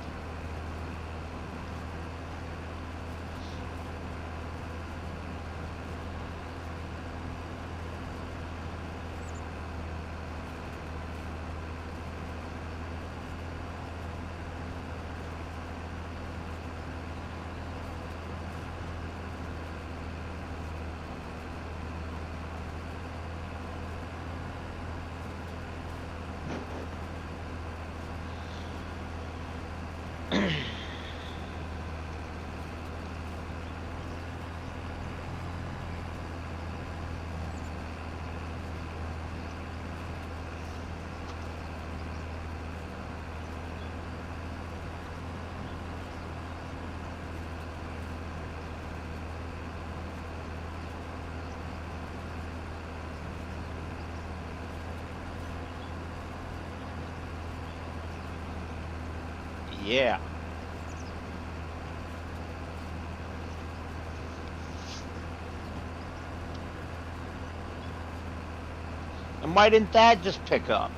Yeah. And why didn't that just pick up?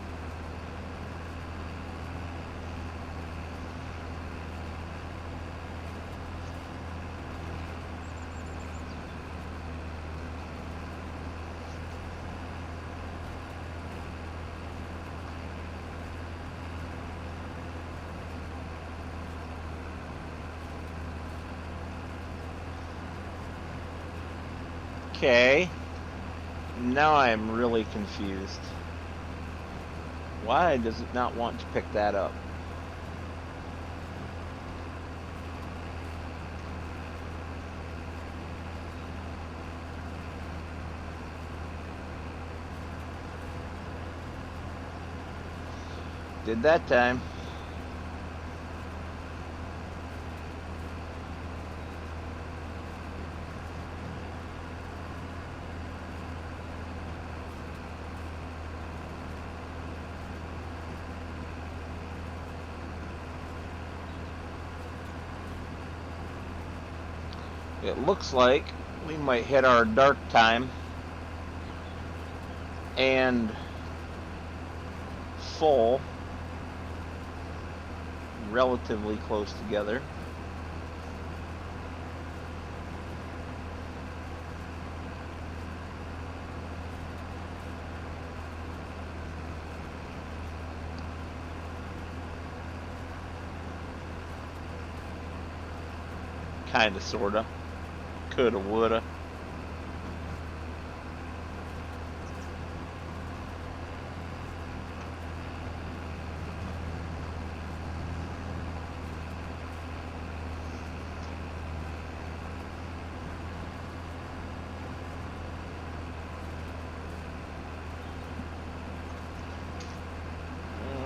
Okay. Now I am really confused. Why does it not want to pick that up? Did that time. It looks like we might hit our dark time and full relatively close together. Kinda, sorta. Coulda, woulda.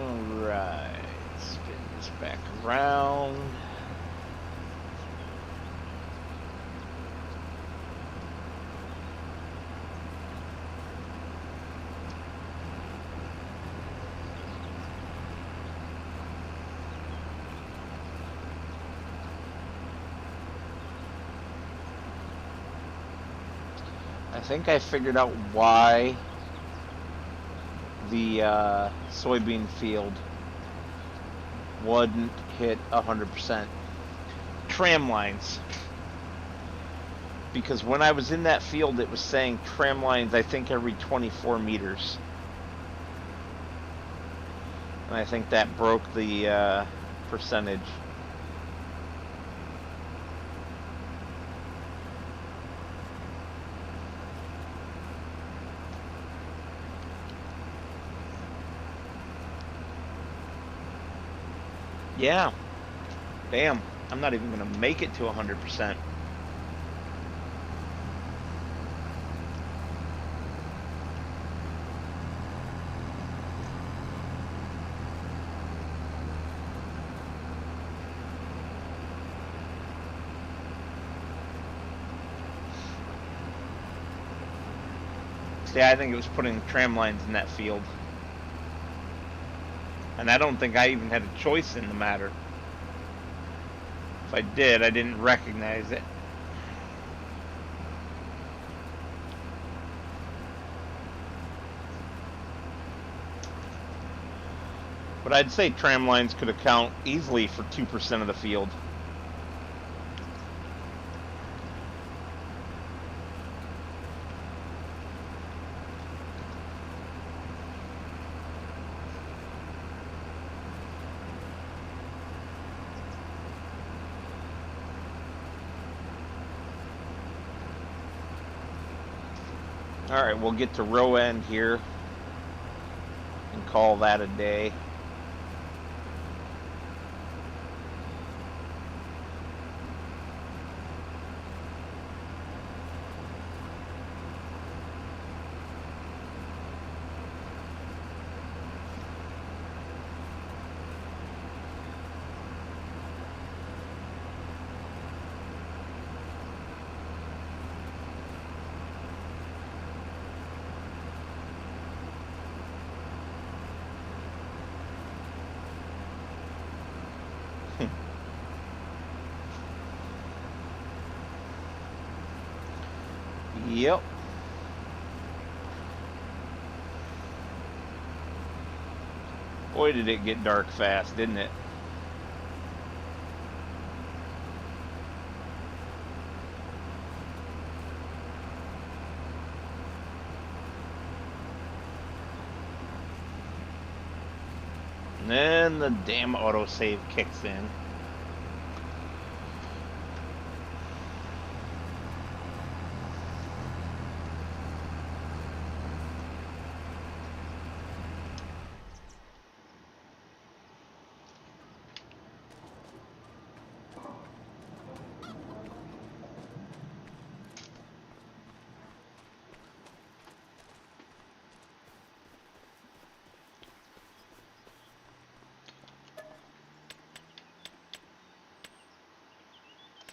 Alright, spin this back around. I think I figured out why the soybean field wouldn't hit 100%. Tram lines. because when I was in that field, it was saying tram lines, I think, every 24 meters. And I think that broke the percentage. Yeah. Damn. I'm not even going to make it to 100%. Yeah, I think it was putting tram lines in that field. And I don't think I even had a choice in the matter. If I did, I didn't recognize it. But I'd say tram lines could account easily for 2% of the field. Alright, we'll get to row end here and call that a day. Yep. Boy, did it get dark fast, didn't it? And then the damn autosave kicks in.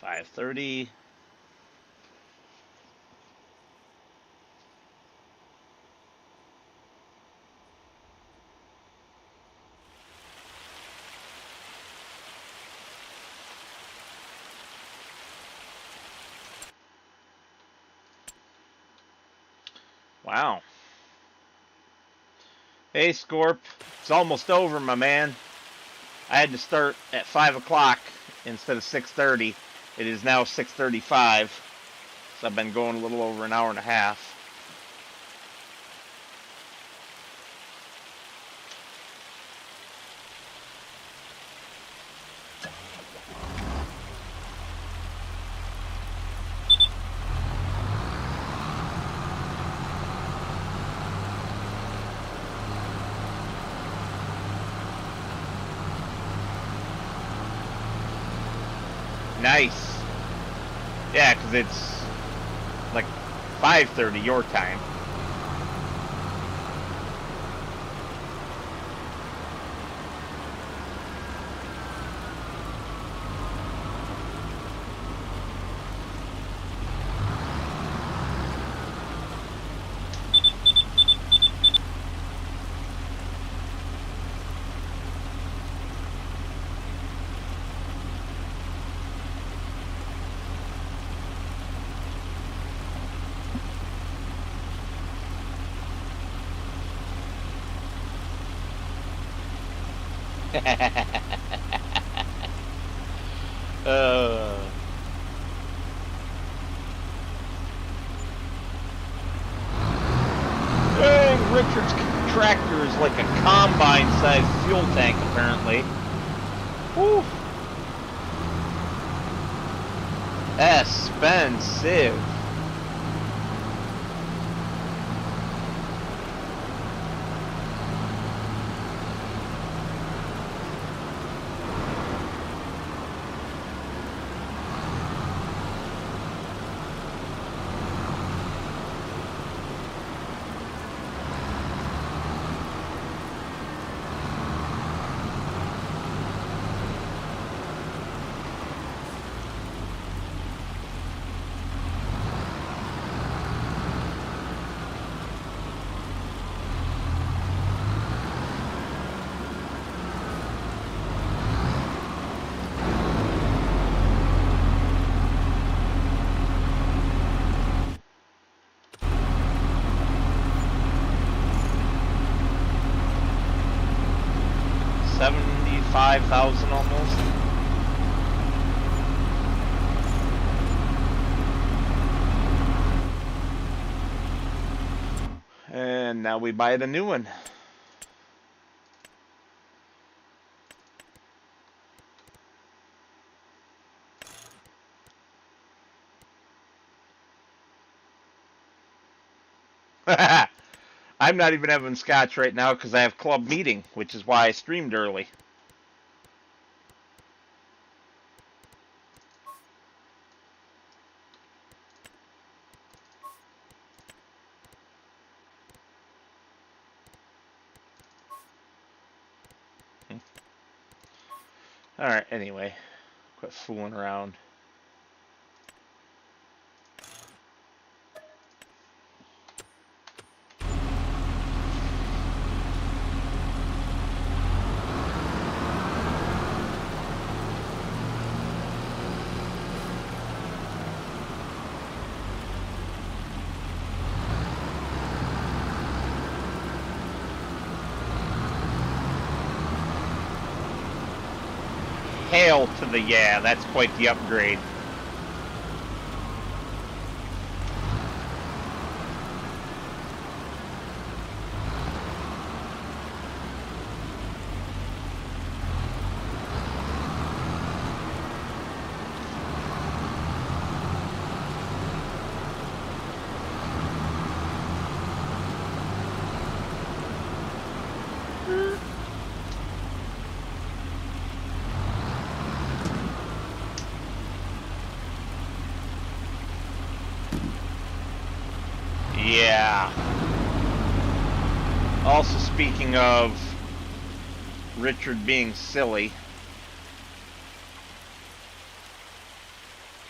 $5.30. Wow. Hey, Scorp. It's almost over, my man. I had to start at 5 o'clock instead of 6:30. It is now 6:35. So I've been going a little over an hour and a half. Nice. Yeah, because it's like 5:30 your time. Richard's tractor is like a combine-sized fuel tank, apparently. Whew. Expensive. $75,000 almost. And now we buy the new one. I'm not even having scotch right now because I have club meeting, which is why I streamed early. Alright, anyway. Quit fooling around. Hail to the yeah, that's quite the upgrade. Yeah. Also, speaking of Richard being silly,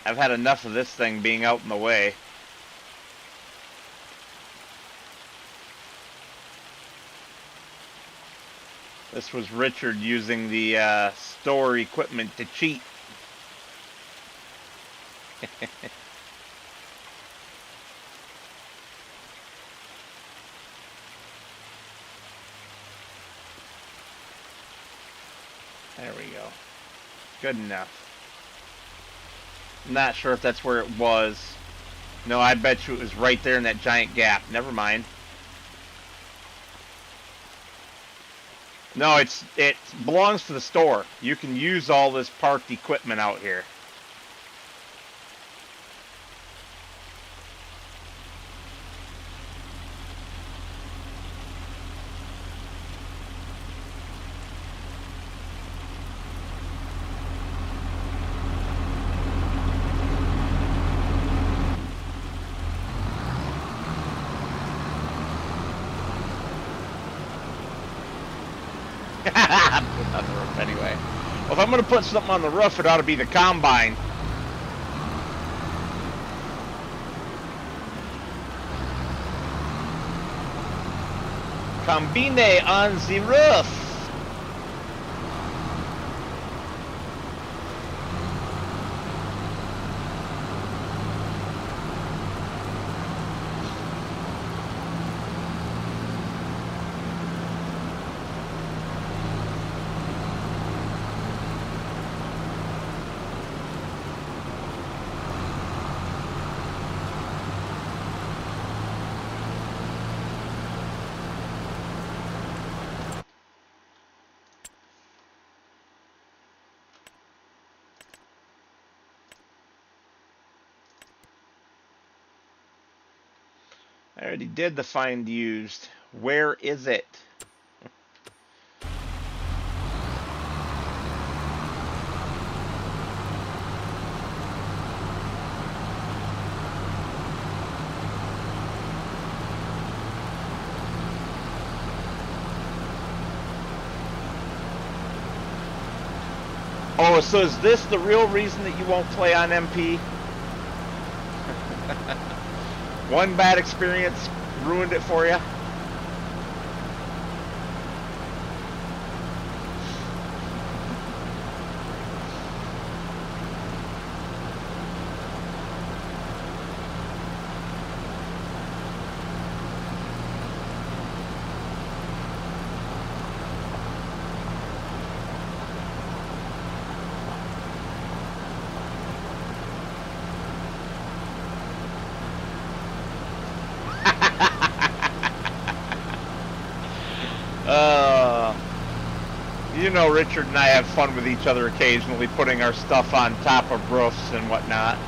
I've had enough of this thing being out in the way. This was Richard using the store equipment to cheat. There we go. Good enough. I'm not sure if that's where it was. No, I bet you it was right there in that giant gap. Never mind. No, it belongs to the store. You can use all this parked equipment out here. I'm putting on the roof anyway. Well, if I'm going to put something on the roof, it ought to be the combine. Combine on the roof. I already did the find used. Where is it? Oh, so is this the real reason that you won't play on MP? One bad experience ruined it for you? You know, Richard and I have fun with each other occasionally, putting our stuff on top of roofs and whatnot.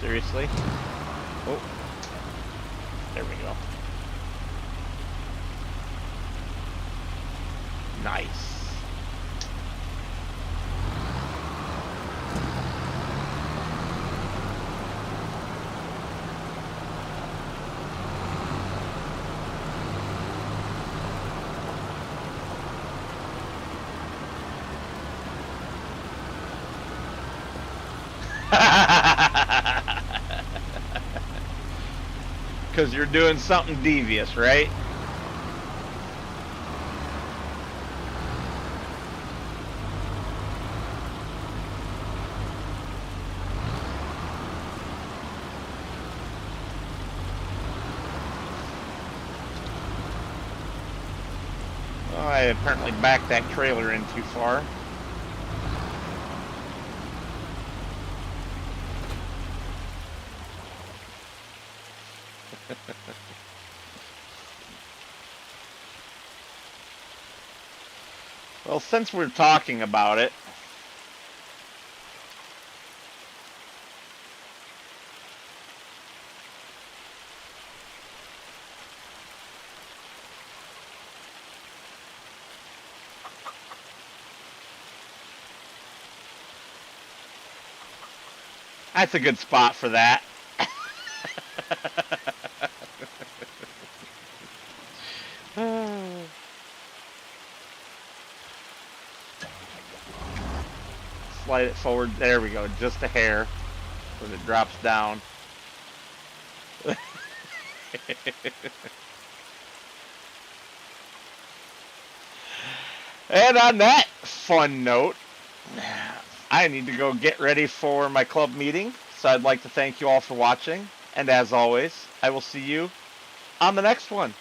Seriously? Oh. There we go. Nice. Because you're doing something devious, right? Well, I apparently backed that trailer in too far. Well, since we're talking about it, that's a good spot for that. Slide it forward. There we go. Just a hair when it drops down. And on that fun note, I need to go get ready for my club meeting. So I'd like to thank you all for watching. And as always, I will see you on the next one.